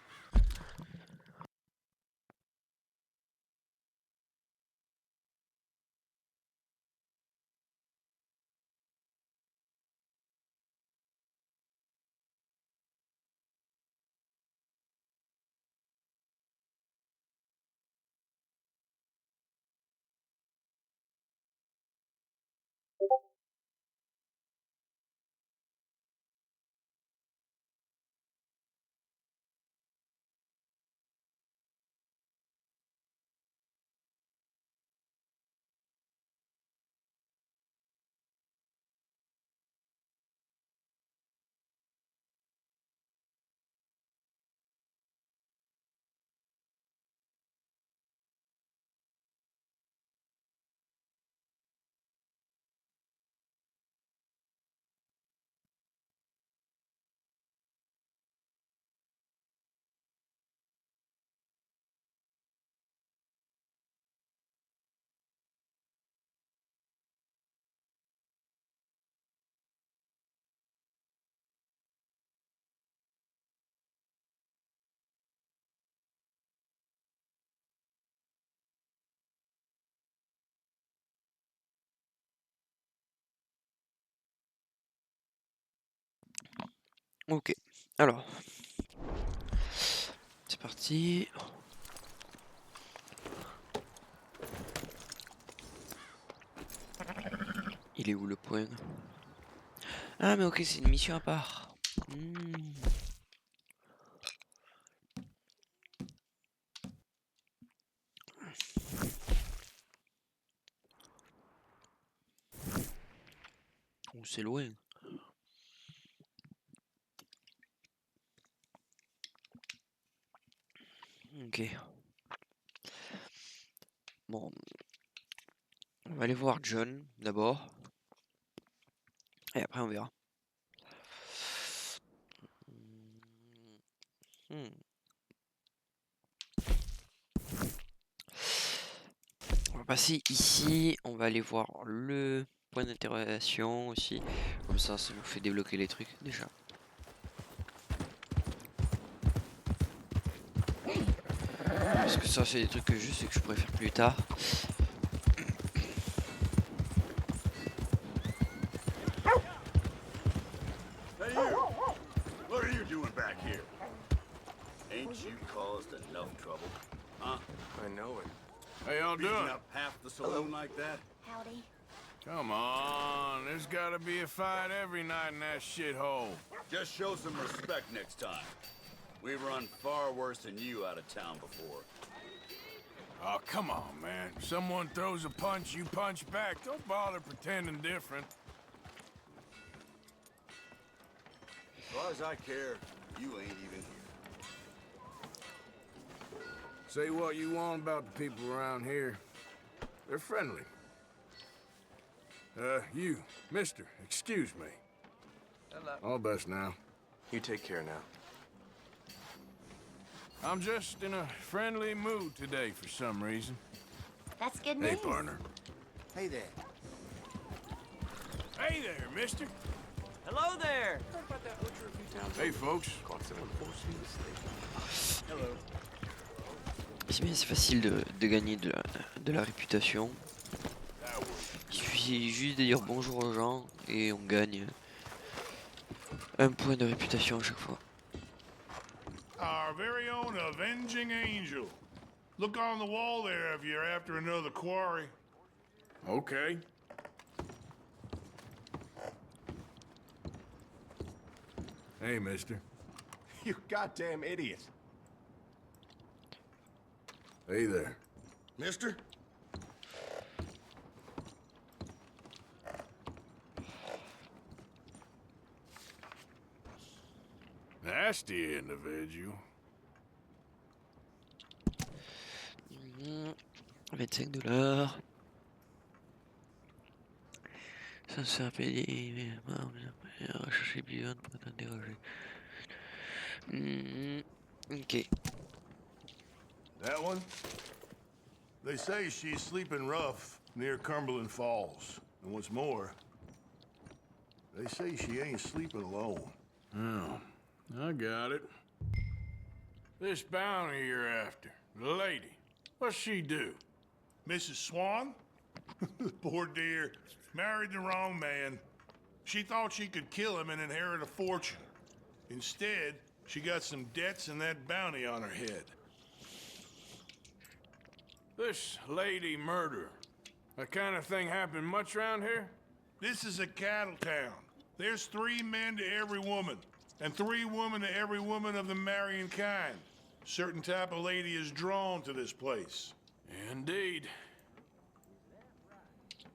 Ok, alors. C'est parti. Il est où le point? Ah mais ok, c'est une mission à part. Oh, c'est loin. Ok. Bon. On va aller voir John d'abord. Et après on verra. On va passer ici. On va aller voir le point d'interrogation aussi. Comme ça nous fait débloquer les trucs déjà. Parce que ça c'est des trucs que je sais que je pourrais faire plus tard. Hey you! What are you doing back here? Ain't you caused enough trouble? Huh? I know it. How y'all Beating doing? up half the saloon like that? Howdy. Come on, there's gotta be a fight every night in that shithole. Just show some respect next time. We've run far worse than you out of town before. Oh, come on, man. Someone throws a punch, you punch back. Don't bother pretending different. As far as I care, you ain't even here. Say what you want about the people around here. They're friendly. You, mister, excuse me. Hello. All best now. You take care now. I'm just in a friendly mood today for some reason. That's good news. Hey, partner. Hey there. Hey there, mister. Hello there! Hey, folks. Hello. C'est bien, c'est facile de gagner de la réputation. Il suffit juste de dire bonjour aux gens et on gagne un point de réputation à chaque fois. Our very own avenging angel. Look on the wall there if you're after another quarry. Okay. Hey, mister. You goddamn idiot. Hey there. Mister? Nasty individual. 25 $. Ça sert à payer, rechercher Bjorn pour t'interroger. Ok. That one? They say she's sleeping rough near Cumberland Falls. And what's more, they say she ain't sleeping alone. Oh, I got it. This bounty you're after, the lady, what's she do? Mrs. Swan? Poor dear. Married the wrong man. She thought she could kill him and inherit a fortune. Instead, she got some debts and that bounty on her head. This lady murder, that kind of thing happen much around here? This is a cattle town. There's 3 men to every woman, and 3 women to every woman of the marrying kind. Certain type of lady is drawn to this place. Indeed.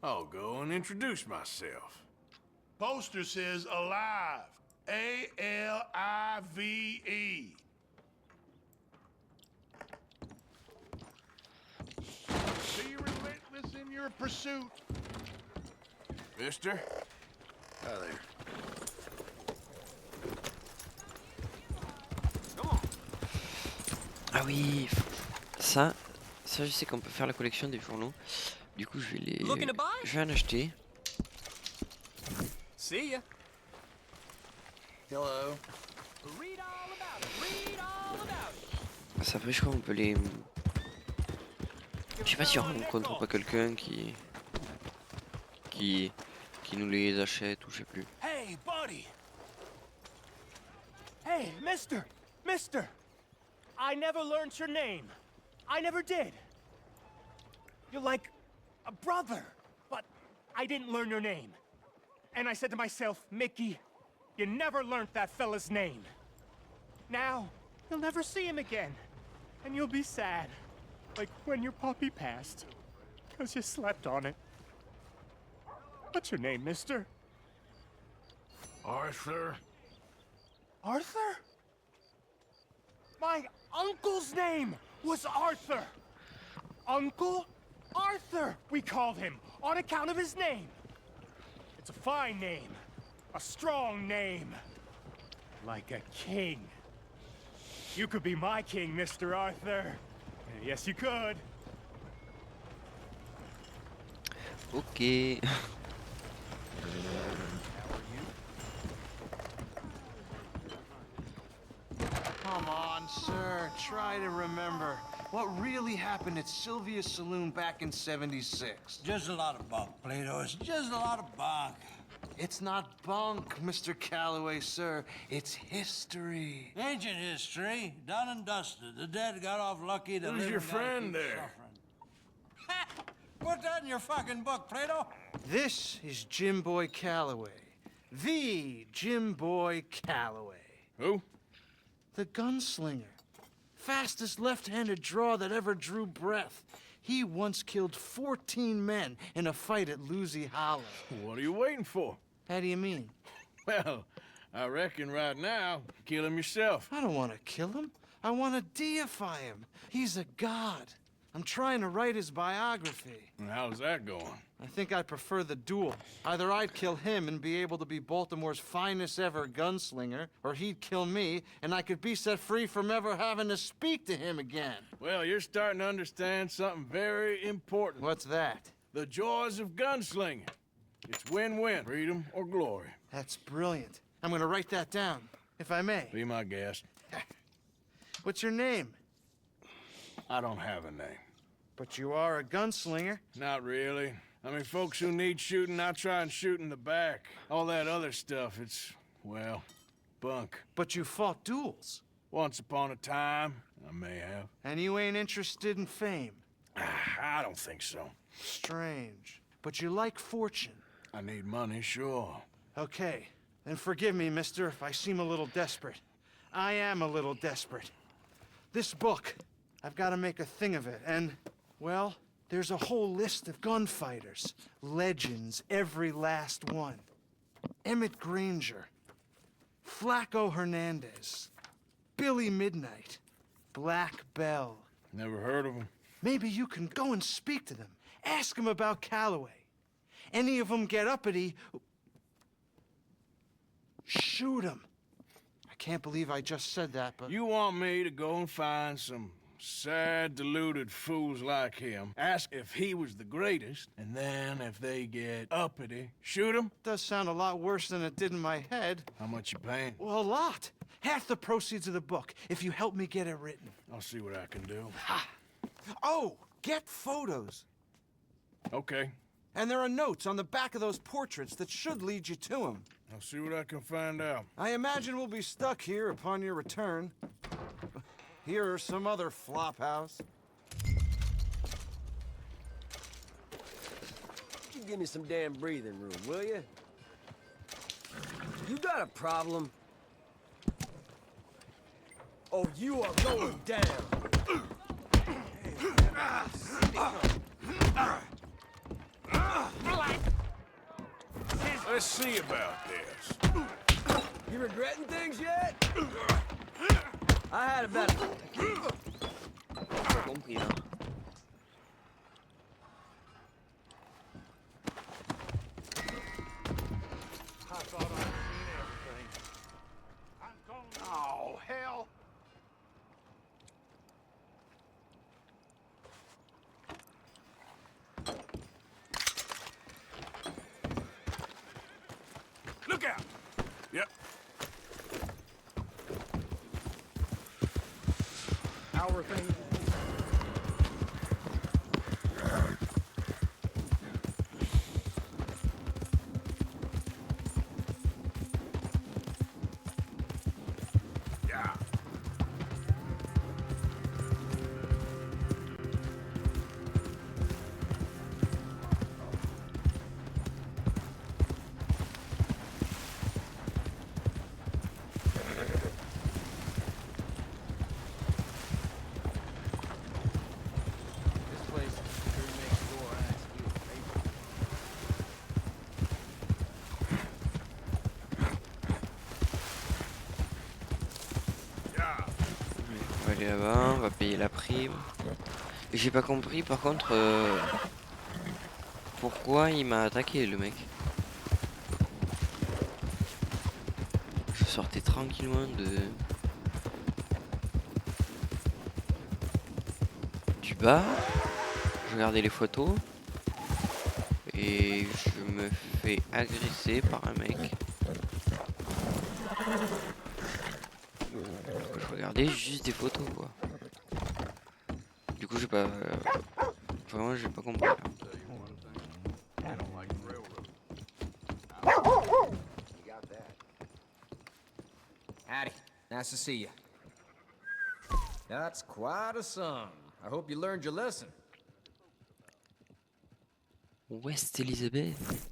I'll go and introduce myself. Poster says alive. A-L-I-V-E. Be relentless in your pursuit. Mister? Hi there. Ah oui, ça je sais qu'on peut faire la collection des journaux. Du coup, je vais en acheter. See ya. Hello. Read all about it. Read all about it. Ça, après, je crois qu'on peut les... Je sais pas si on rencontre pas quelqu'un qui nous les achète ou je sais plus. Hey, buddy! Hey, mister! Mister! I never learned your name. I never did. You're like a brother, but I didn't learn your name. And I said to myself, Mickey, you never learned that fella's name. Now, you'll never see him again. And you'll be sad. Like when your puppy passed. 'Cause you slept on it. What's your name, mister? Arthur? Arthur? My uncle's name was Arthur. Uncle Arthur, we called him, on account of his name. It's a fine name, a strong name, like a king. You could be my king, Mr. Arthur. Yes, you could. Ok. Come on, sir. Try to remember. What really happened at Sylvia's Saloon back in '76? Just a lot of bunk, Plato. It's just a lot of bunk. It's not bunk, Mr. Calloway, sir. It's history. Ancient history, done and dusted. The dead got off lucky. The Who's your living gotta friend keep there? suffering. Put that in your fucking book, Plato. This is Jim Boy Calloway. The Jim Boy Calloway. Who? The gunslinger. Fastest left-handed draw that ever drew breath. He once killed 14 men in a fight at Lucy Hollow. What are you waiting for? How do you mean? Well, I reckon right now, kill him yourself. I don't want to kill him. I want to deify him. He's a god. I'm trying to write his biography. And how's that going? I think I prefer the duel. Either I'd kill him and be able to be Baltimore's finest ever gunslinger, or he'd kill me and I could be set free from ever having to speak to him again. Well, you're starting to understand something very important. What's that? The joys of gunslinging. It's win-win, freedom or glory. That's brilliant. I'm gonna write that down, if I may. Be my guest. What's your name? I don't have a name. But you are a gunslinger. Not really. I mean, folks who need shooting, I try and shoot in the back. All that other stuff, it's, well, bunk. But you fought duels. Once upon a time, I may have. And you ain't interested in fame. I don't think so. Strange. But you like fortune. I need money, sure. Okay. Then forgive me, mister, if I seem a little desperate. I am a little desperate. This book, I've got to make a thing of it, and, well, there's a whole list of gunfighters. Legends, every last one. Emmett Granger, Flaco Hernandez, Billy Midnight, Black Bell. Never heard of him. Maybe you can go and speak to them. Ask them about Calloway. Any of them get uppity, shoot them. I can't believe I just said that, but... You want me to go and find some sad, deluded fools like him, ask if he was the greatest, and then if they get uppity, shoot him? Does sound a lot worse than it did in my head. How much you paying? Well, a lot. Half the proceeds of the book, if you help me get it written. I'll see what I can do. Ha! Oh, get photos. Okay. And there are notes on the back of those portraits that should lead you to him. I'll see what I can find out. I imagine we'll be stuck here upon your return. Here or some other flop house. You give me some damn breathing room, will you? You got a problem? Oh, you are going down. Let's see about this. You regretting things yet? I had about Compris, là. Oh, hell. Look out! Yep. our thing. Yeah. On va aller là-bas, on va payer la prime. Et j'ai pas compris par contre pourquoi il m'a attaqué le mec. Je sortais tranquillement du bar, je regardais les photos et je me fais agresser par un mec. Je regardais juste des photos quoi. Du coup j'ai pas vraiment j'ai pas compris là. Howdy. Nice to see you. That's quite a song. I hope you learned your lesson. West Elizabeth.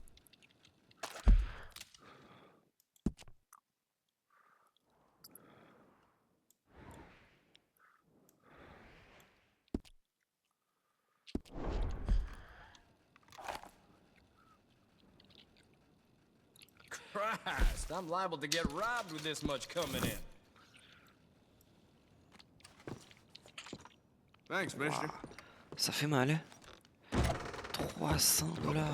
Christ, I'm liable to get robbed with this much coming in. Thanks, mister. Wow. Ça fait mal. $300.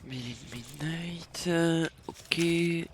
Midnight, ok.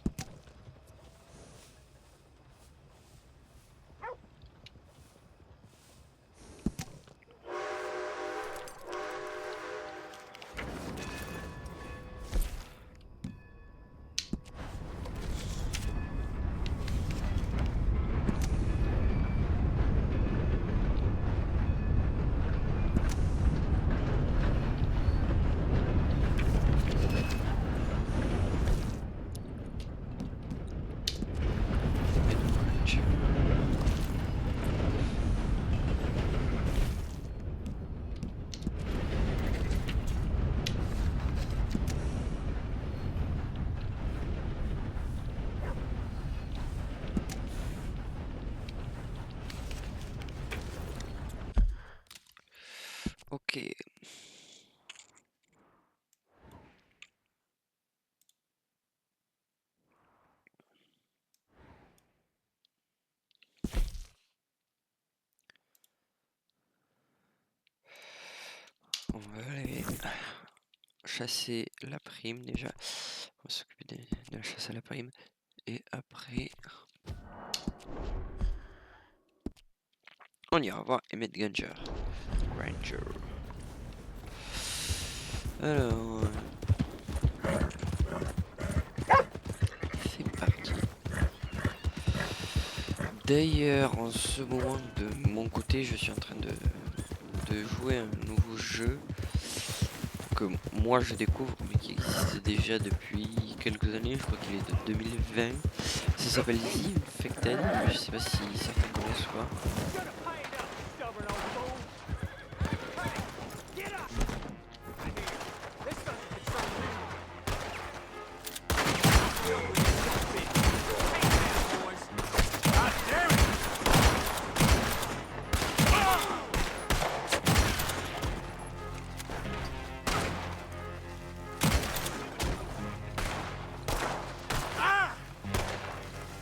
Ok. On va aller chasser la prime déjà. On va s'occuper de la chasse à la prime. Et après, on ira voir Emmett Granger. Alors, c'est parti. D'ailleurs, en ce moment, de mon côté, je suis en train de jouer un nouveau jeu que moi je découvre, mais qui existe déjà depuis quelques années. Je crois qu'il est de 2020. Ça s'appelle The Infected. Je sais pas si certains connaissent ou pas.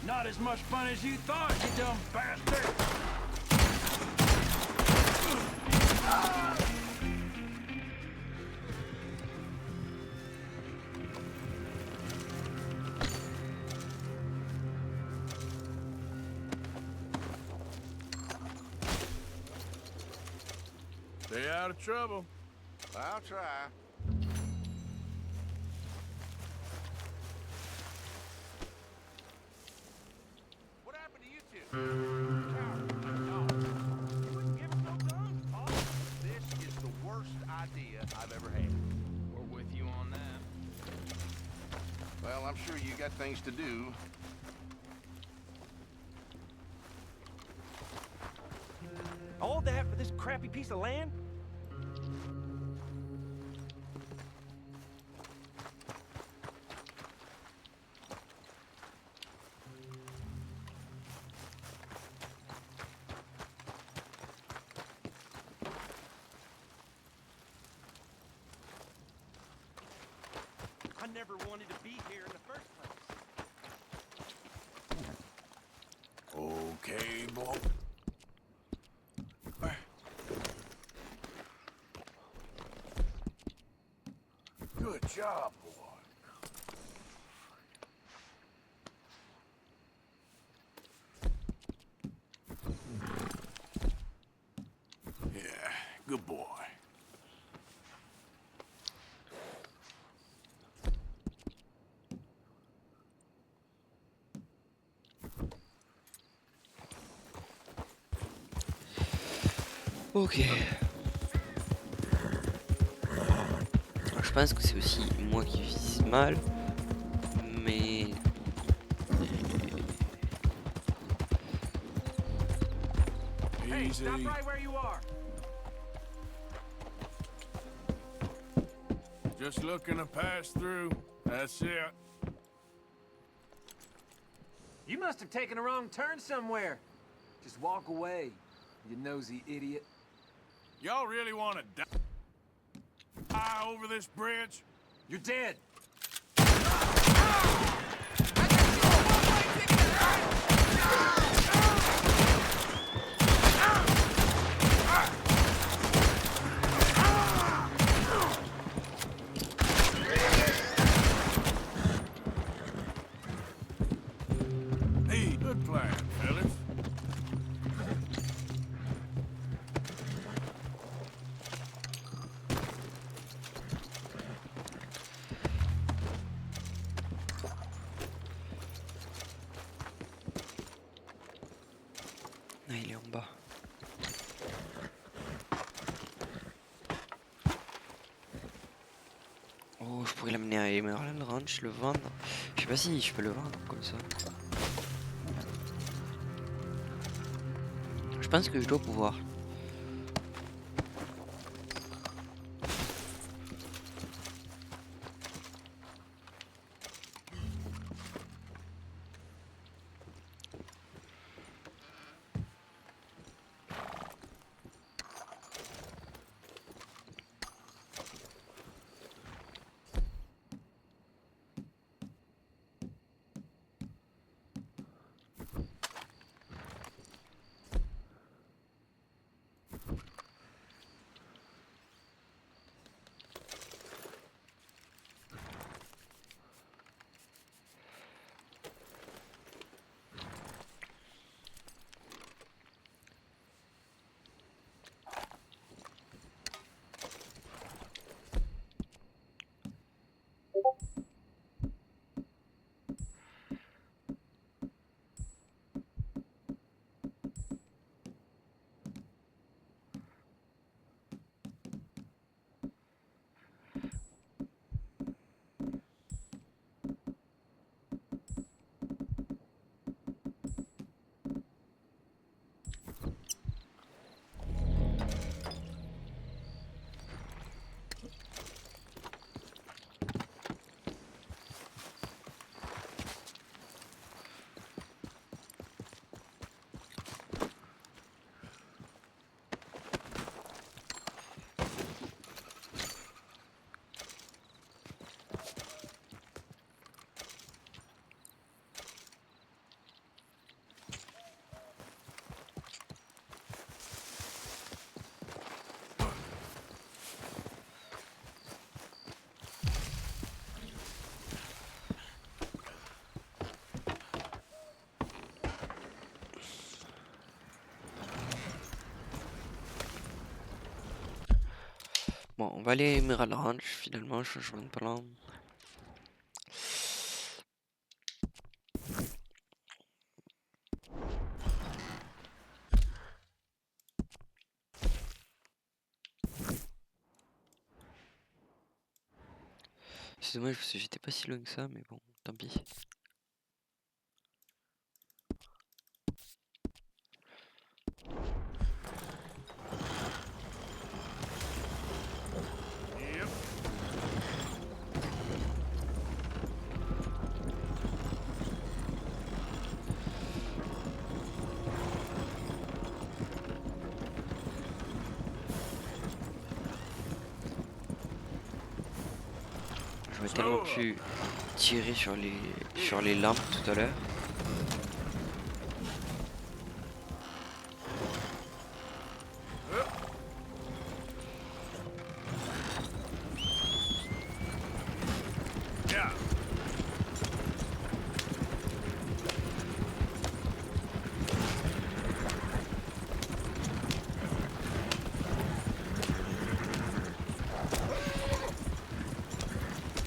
Not as much fun as you thought, you dumb bastard! Stay out of trouble. I'll try. What happened to you two? This is the worst idea I've ever had. We're with you on that. Well, I'm sure you got things to do. All that for this crappy piece of land? I never wanted to be here in the first place. Okay, boy. Good job, boy. Yeah, good boy. Ok. Je pense que c'est aussi moi qui vise mal, mais... Hey, stop right where you are. Just looking to pass through. That's it. You must have taken a wrong turn somewhere. Just walk away, you nosy idiot. Y'all really want to die over this bridge? You're dead. Hey, good plan, fellas. Ah, il est en bas. Oh, je pourrais l'amener à Emerald Ranch, le vendre. Je sais pas si je peux le vendre comme ça. Je pense que je dois pouvoir. Bon, on va aller à Emerald Ranch finalement, changement de plan. C'est dommage parce que j'étais pas si loin que ça, mais bon, tant pis. J'aurais tellement pu tirer sur les lampes tout à l'heure.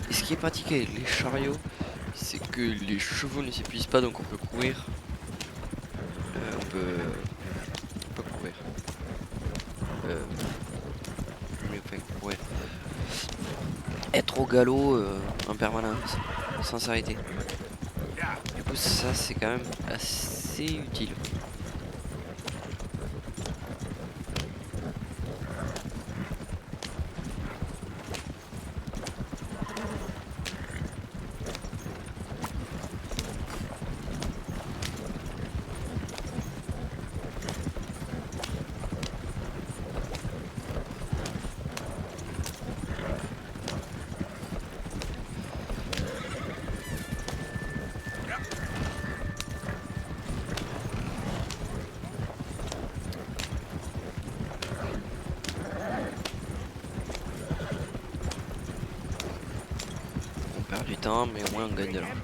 Et ce qui est pratique avec les chariots, c'est que les chevaux ne s'épuisent pas, donc on peut courir. On peut pas courir. Mais enfin courir. Être au galop en permanence, sans s'arrêter. Du coup ça c'est quand même assez utile. On perd du temps mais au moins on gagne de l'argent.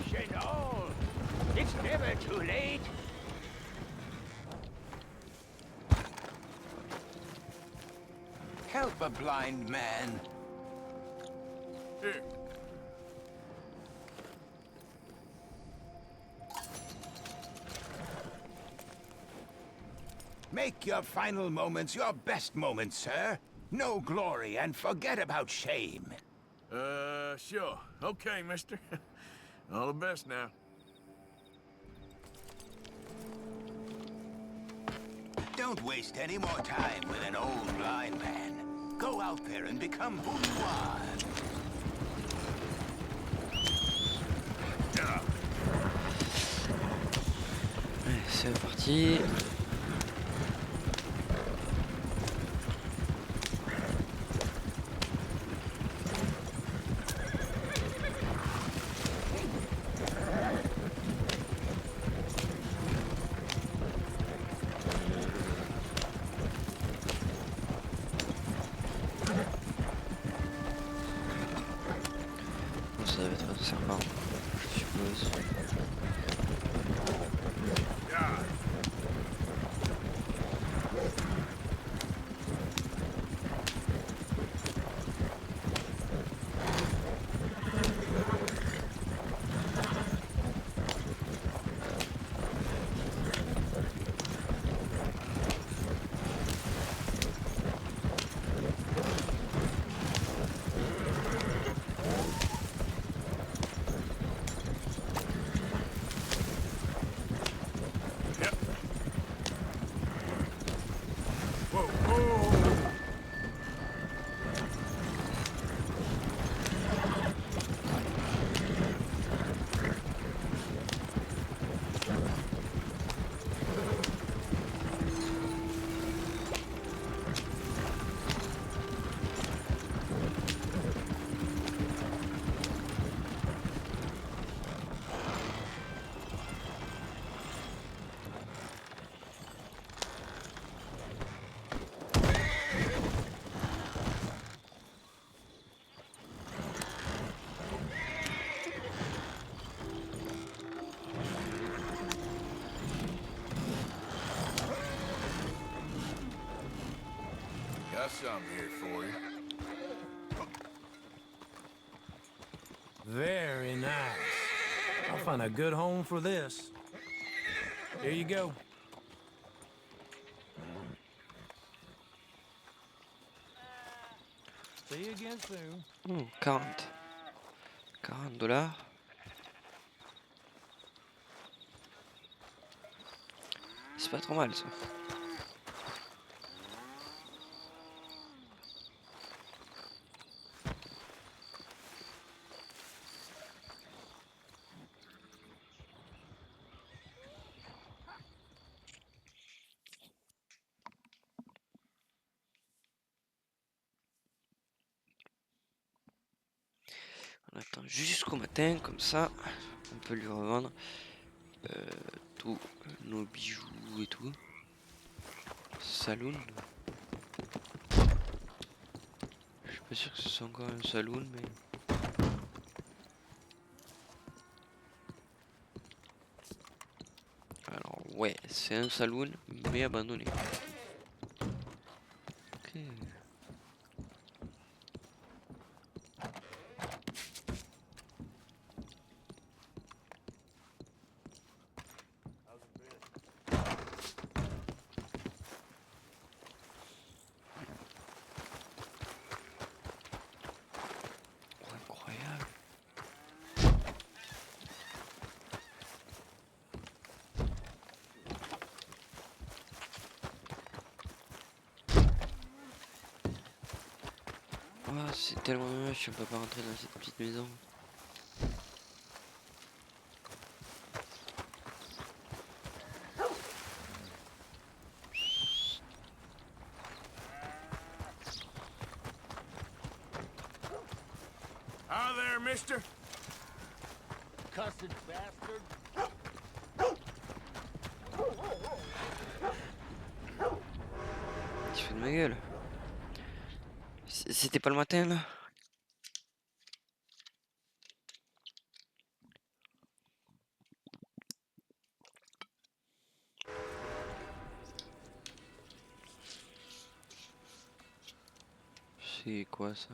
It's never too late. Help a blind man. Here. Make your final moments your best moments, sir. No glory and forget about shame. Sure. Okay, mister. All the best now. Don't waste any more time with an old blind man. Go out there and become bourgeois. Allez, c'est parti. Ça va être un serpent, je suppose. Got some here for you. Very nice. I'll find a good home for this. Here you go. See you again soon. 40 $40. C'est pas trop mal ça. On attend jusqu'au matin, comme ça on peut lui revendre tous nos bijoux et tout. Saloon. Je suis pas sûr que ce soit encore un saloon, mais... Alors ouais, c'est un saloon, mais abandonné. Ok. c'est tellement dommage si on peut pas rentrer dans cette petite maison. Hi there, mister. Cussed bastard. Tu fais de ma gueule. C'était pas le matin là? C'est quoi ça?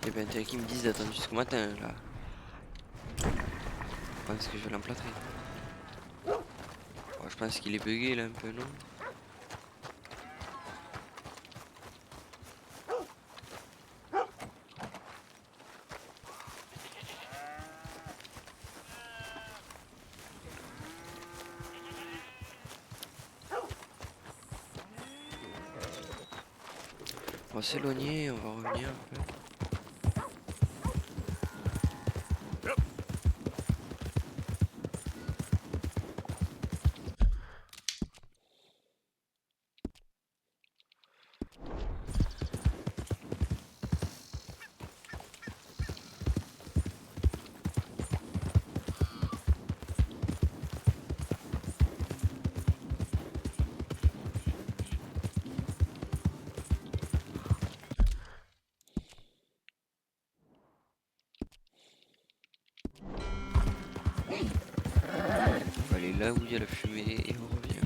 Eh ben t'as qui me disent d'attendre jusqu'au matin là. Parce que je vais l'emplâtrer. Bon, je pense qu'il est bugué là un peu, non? On va s'éloigner, on va revenir un peu. On va aller là où il y a la fumée et on revient.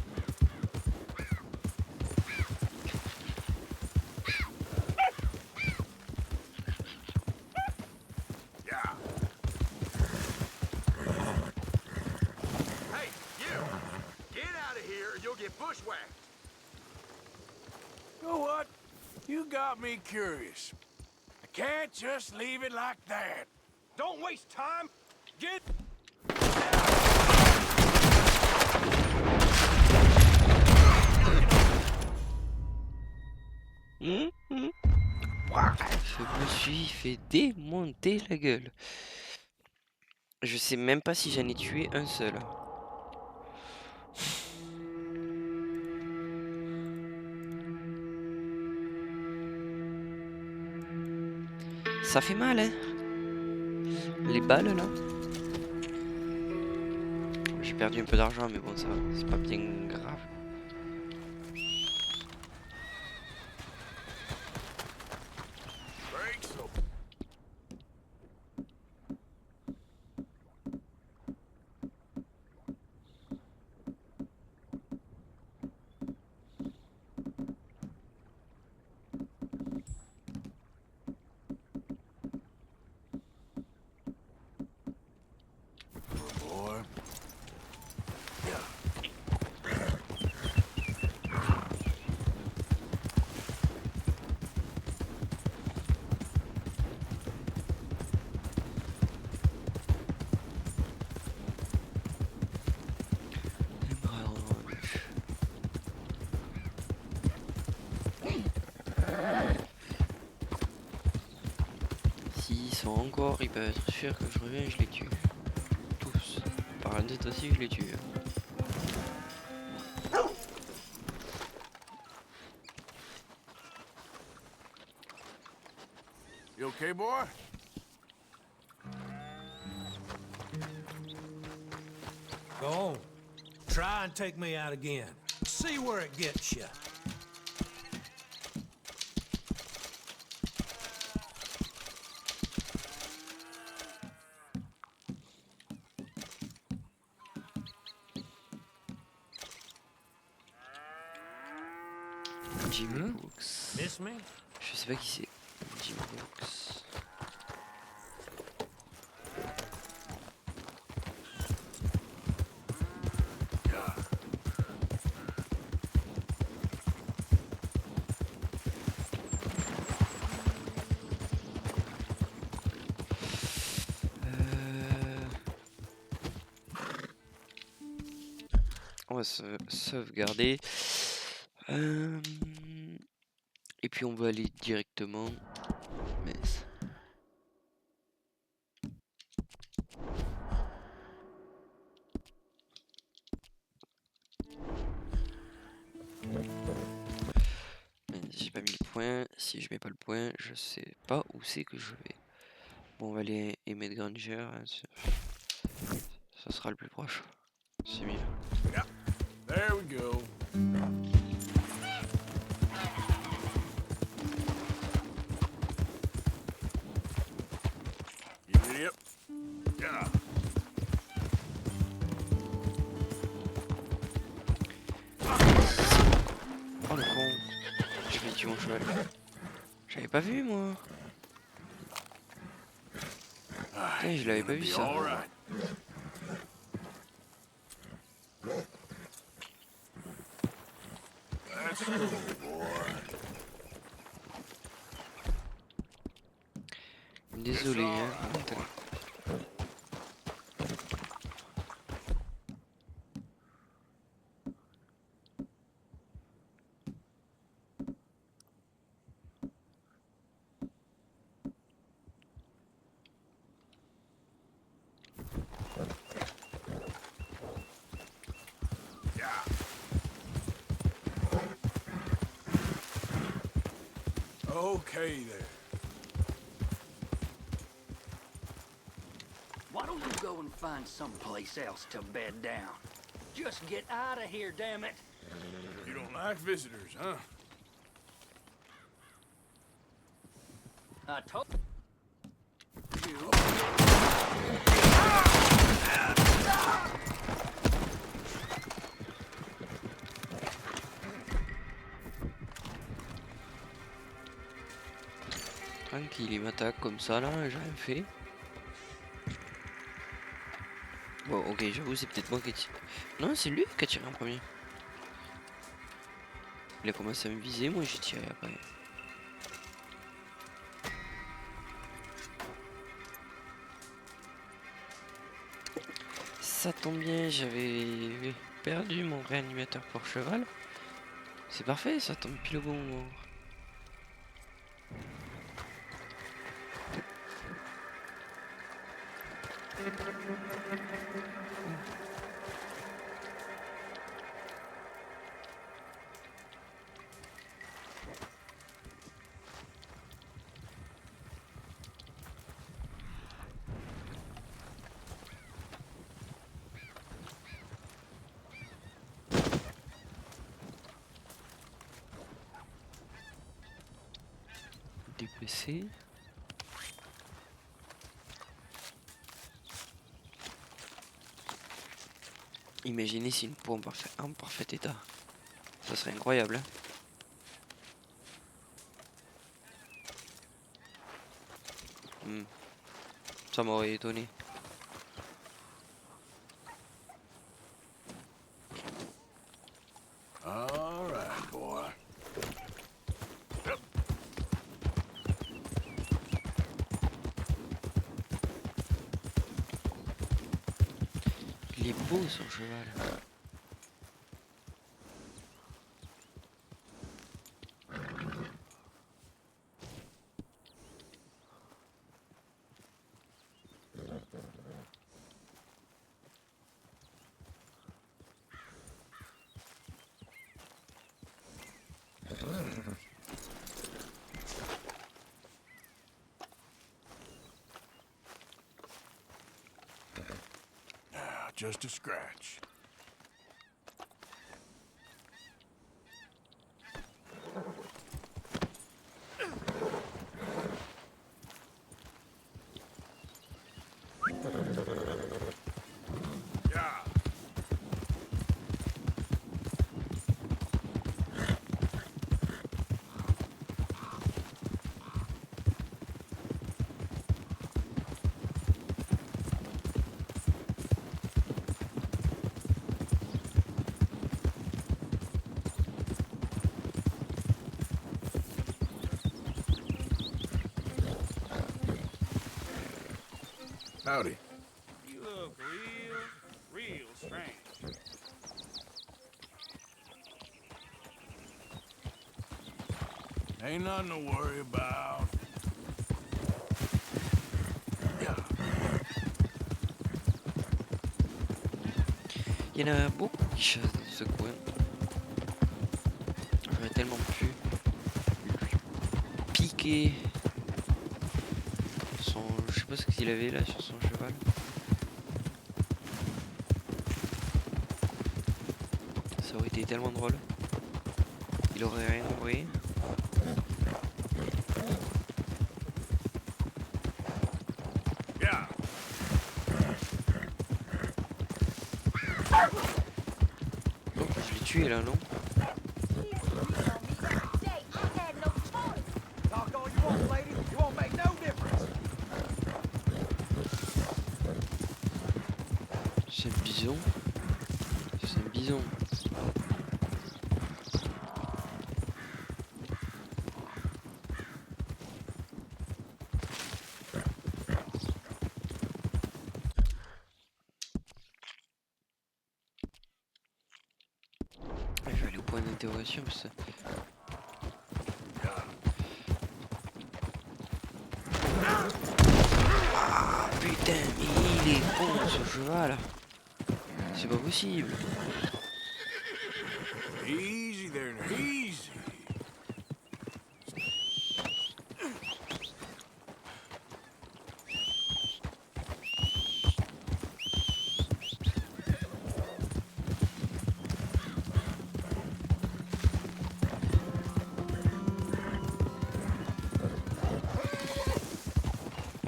Hey, you! Get out of here or you'll get bushwhacked! You know what? You got me curious. I can't just leave it like that. Don't waste time. Get. Je me suis fait démonter la gueule. Je sais même pas si j'en ai tué un seul. Ça fait mal, hein? Les balles là. J'ai perdu un peu d'argent, mais bon, ça va, c'est pas bien grave. Boy. S'ils sont encore, ils peuvent être sûrs que je reviens et je les tue. Tous. Par un tête aussi, je les tue. You okay, boy? Go on. Try and take me out again. See where it gets you. Jimmy Brooks. Miss me? Je sais pas qui c'est. Jimmy Brooks. On va se sauvegarder. Et puis on va aller directement. Mince. J'ai pas mis le point. Si je mets pas le point, je sais pas où c'est que je vais. Bon, on va aller Emmett Granger. Hein, ça sera le plus proche. C'est mieux. Yeah, there we go. Yep. Yeah. Oh le con. J'ai fait tuer mon cheval. J'avais pas vu moi. Putain, je l'avais pas vu ça. Let's go, boy. Désolé, hein. Okay there. Why don't you go and find someplace else to bed down? Just get out of here, damn it. You don't like visitors, huh? I told you. Tranquille, il m'attaque comme ça là, j'ai rien fait. Bon, ok, j'avoue, c'est peut-être moi qui tire. Non, c'est lui qui a tiré en premier. Il a commencé à me viser, moi j'ai tiré après. Ça tombe bien, j'avais perdu mon réanimateur pour cheval. C'est parfait, ça tombe pile au bon moment. DPC. Imaginez si une peau en parfait état. Ça serait incroyable. Hein. Ça m'aurait étonné. All right, boy. Yep. Il est beau son cheval. Just a scratch. Yeah. Howdy. You look real strange. Ain't nothing to worry about. Il y en a beaucoup qui chassent dans ce coin. J'aurais tellement pu piquer son... Je sais pas ce qu'il avait là sur son cheval. Ça aurait été tellement drôle. Il aurait rien envoyé. Oh, je l'ai tué là, non? Talk all you want, lady. You won't make no difference. C'est un bison. C'est un bison. Je vais aller au point d'interrogation parce que... Ah putain, mais il est con ce cheval. C'est pas possible. Easy there, easy.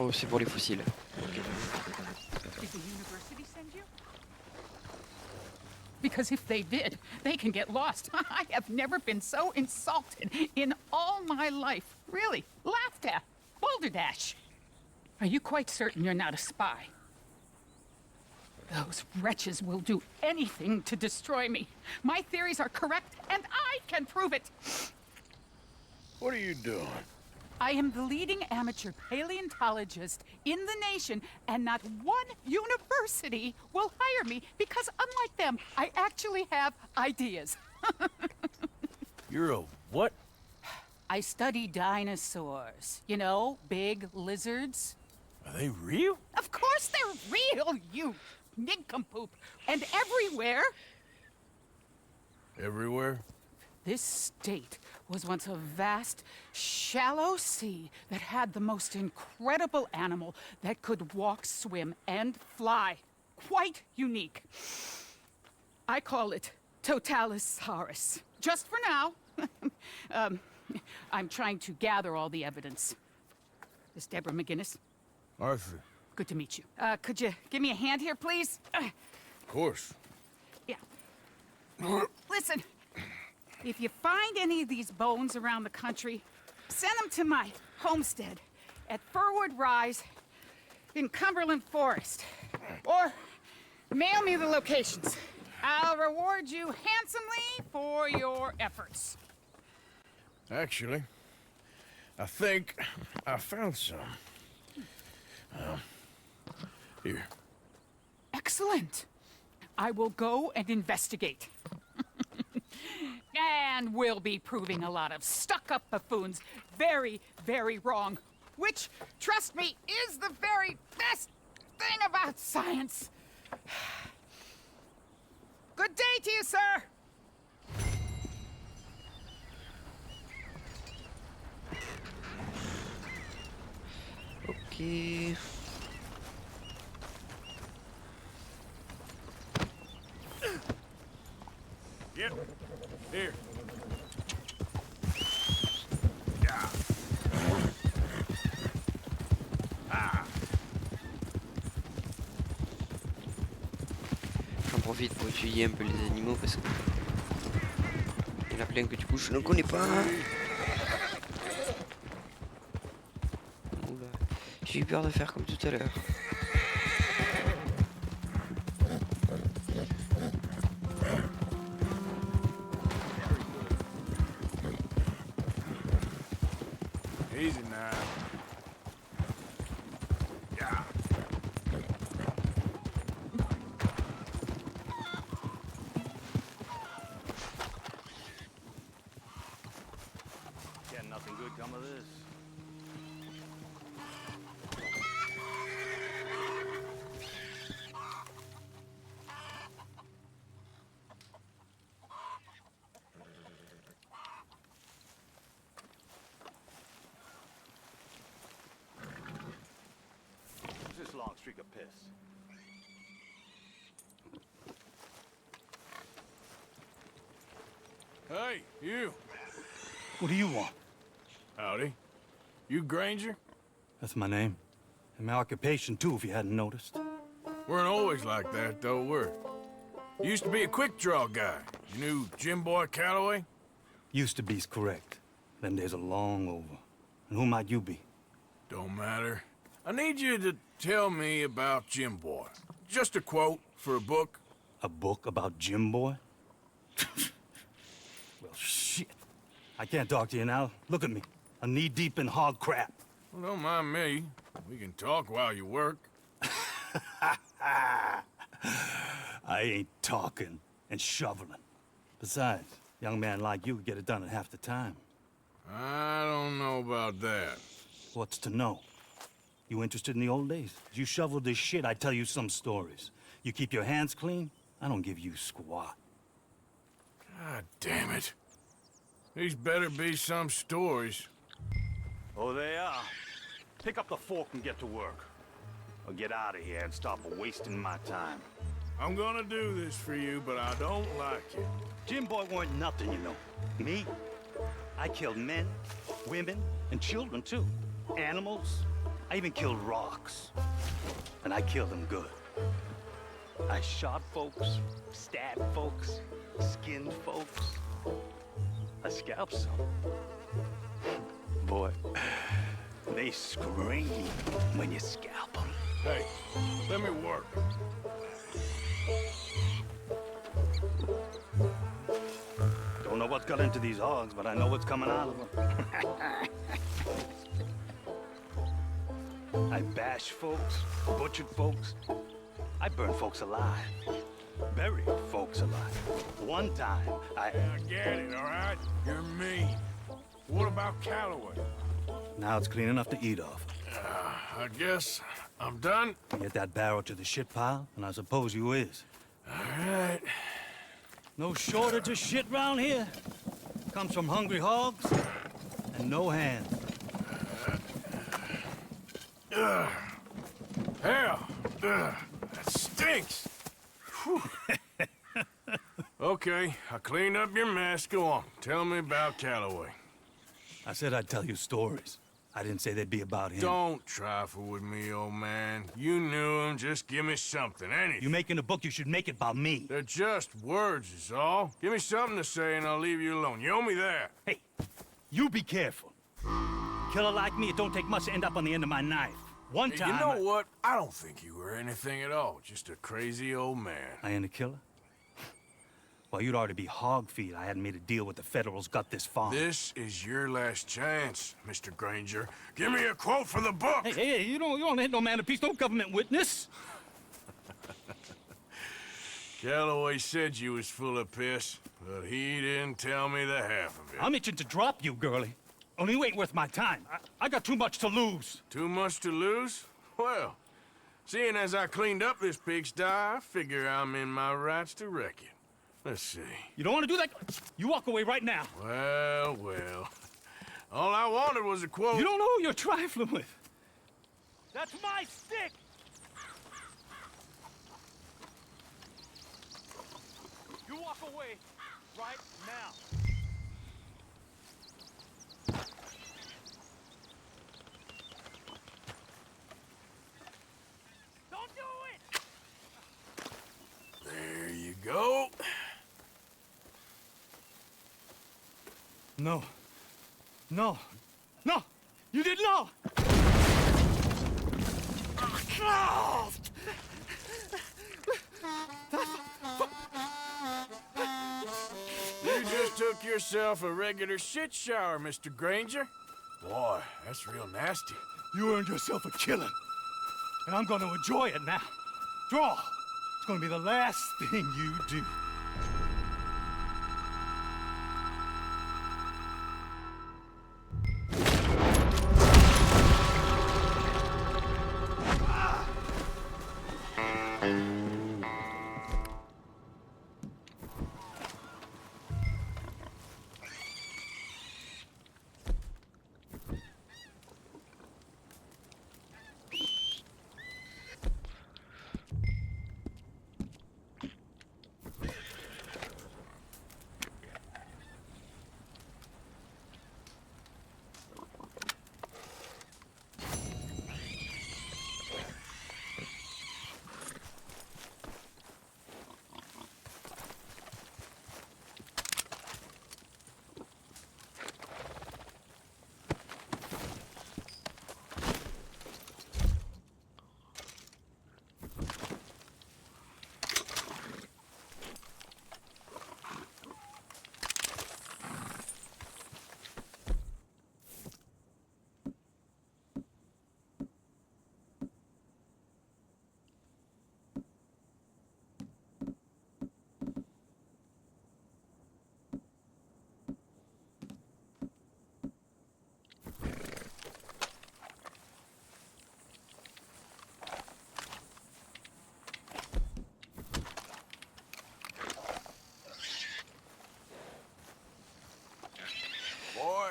Oh, c'est pour les fossiles. Did the university send you? Because if they did, they can get lost. I have never been so insulted in all my life. Really, laughed at. Balderdash. Are you quite certain you're not a spy? Those wretches will do anything to destroy me. My theories are correct, and I can prove it. What are you doing? I am the leading amateur paleontologist in the nation, and not one university will hire me because, unlike them, I actually have ideas. You're a what? I study dinosaurs. You know, big lizards. Are they real? Of course they're real, you nincompoop. And everywhere. Everywhere? This state was once a vast, shallow sea that had the most incredible animal that could walk, swim, and fly. Quite unique. I call it Totalisaurus. Just for now. I'm trying to gather all the evidence. This Deborah McGinnis. Arthur. Good to meet you. Could you give me a hand here, please? Of course. Yeah. Listen. If you find any of these bones around the country, send them to my homestead at Furwood Rise in Cumberland Forest. Or mail me the locations. I'll reward you handsomely for your efforts. Actually, I think I found some. Here. Excellent. I will go and investigate. And we'll be proving a lot of stuck-up buffoons very, very wrong. Which, trust me, is the very best thing about science. Good day to you, sir! Ok. Yep. Here. J'en profite pour étudier un peu les animaux parce que il y en a plein que du coup je ne connais pas. Oula. J'ai eu peur de faire comme tout à l'heure. Easy now. Yeah. Got nothing some of this. Who's this long streak of piss? Hey, you. What do you want? Howdy. You Granger? That's my name. And my occupation, too, if you hadn't noticed. Weren't always like that, though, were you? Used to be a quick-draw guy. You knew Jim Boy Calloway? Used to be's correct. Them days are long over. And who might you be? Don't matter. I need you to tell me about Jim Boy. Just a quote for a book. A book about Jim Boy? Well, shit. I can't talk to you now. Look at me. I'm knee-deep in hog crap. Well, don't mind me. We can talk while you work. I ain't talking and shoveling. Besides, a young man like you could get it done in half the time. I don't know about that. What's to know? You interested in the old days? You shoveled this shit, I tell you some stories. You keep your hands clean, I don't give you squat. God damn it. These better be some stories. Oh, they are. Pick up the fork and get to work. Or get out of here and stop wasting my time. I'm gonna do this for you, but I don't like it. Jim Boy weren't nothing, you know. Me? I killed men, women, and children, too. Animals. I even killed rocks. And I killed them good. I shot folks, stabbed folks, skinned folks. I scalped some. Boy, they scream when you scalp them. Hey, let me work. Don't know what's got into these hogs, but I know what's coming out of them. I bashed folks, butchered folks. I burned folks alive. Buried folks alive. One time, I get it, all right? You're mean. What about Calloway? Now it's clean enough to eat off. I guess I'm done. Get that barrel to the shit pile, and I suppose you is. All right. No shortage of shit round here. Comes from hungry hogs and no hands. Hell, that stinks. Okay, I cleaned up your mess. Go on, tell me about Calloway. I said I'd tell you stories. I didn't say they'd be about him. Don't trifle with me, old man. You knew him. Just give me something, anything. You making a book, you should make it about me. They're just words, is all. Give me something to say and I'll leave you alone. You owe me that. Hey, you be careful. Killer like me, it don't take much to end up on the end of my knife. One time... You know what? I don't think you were anything at all. Just a crazy old man. I ain't a killer? Well, you'd already be hog feed. I hadn't made a deal with the Federals, got this far. This is your last chance, Mr. Granger. Give me a quote for the book! Hey, you don't hit no man of peace, no government witness. Calloway said you was full of piss, but he didn't tell me the half of it. I'm itching to drop you, girlie. Only you ain't worth my time. I got too much to lose. Too much to lose? Well, seeing as I cleaned up this pigsty, I figure I'm in my rights to wreck it. Let's see. You don't want to do that? You walk away right now. Well, well. All I wanted was a quote. You don't know who you're trifling with. That's my stick! You walk away right now. Don't do it! There you go. No. No. No! You didn't know! No! You just took yourself a regular shit shower, Mr. Granger. Boy, that's real nasty. You earned yourself a killing. And I'm gonna enjoy it now. Draw! It's gonna be the last thing you do.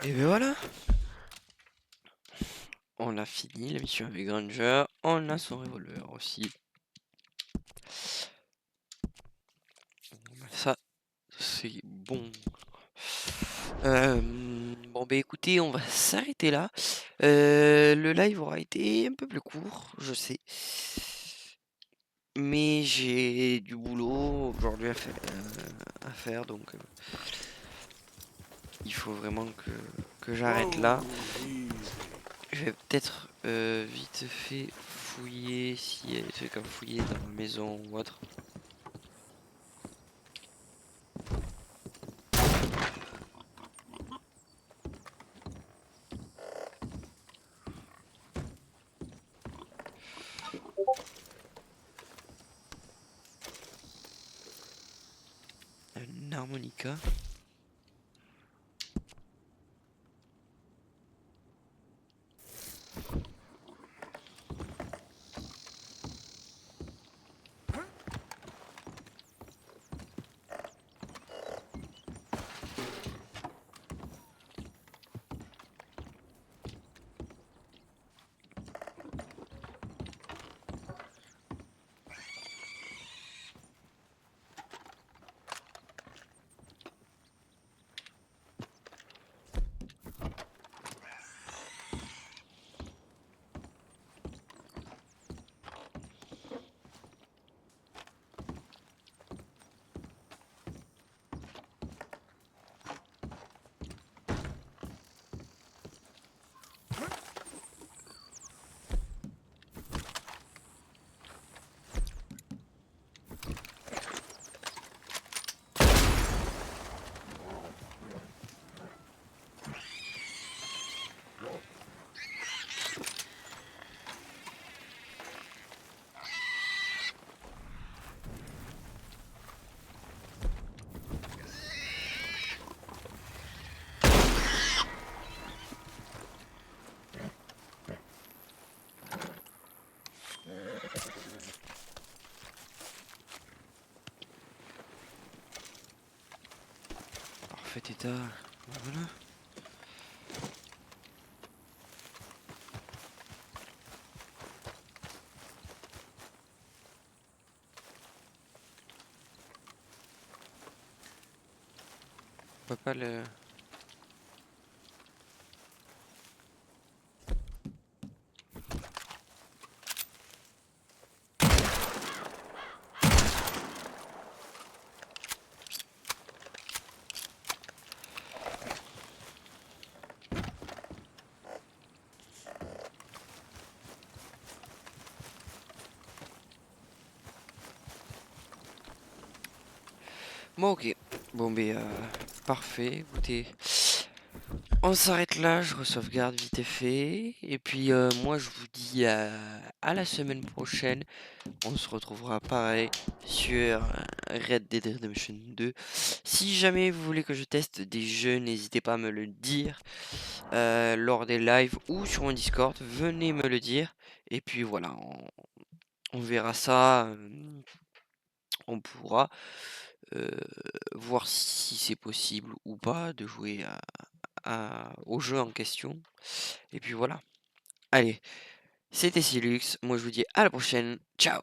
Et ben voilà. On a fini la mission avec Granger. On a son revolver aussi. Ça, c'est bon. Bon bah écoutez, on va s'arrêter là. Le live aura été un peu plus court, je sais. Mais j'ai du boulot aujourd'hui à faire donc il faut vraiment que j'arrête là. Je vais peut-être vite fait fouiller s'il y a des trucs à fouiller dans la maison ou autre. Un harmonica. Parfait état. Voilà. On peut pas le... Bon ok, bon mais parfait, écoutez, on s'arrête là, je sauvegarde vite et fait, et puis moi je vous dis à la semaine prochaine, on se retrouvera pareil sur Red Dead Redemption 2. Si jamais vous voulez que je teste des jeux, n'hésitez pas à me le dire lors des lives ou sur mon Discord, venez me le dire, et puis voilà, on verra ça, on pourra voir si c'est possible ou pas de jouer au jeu en question. Et puis voilà. Allez, c'était Silux. Moi je vous dis à la prochaine. Ciao.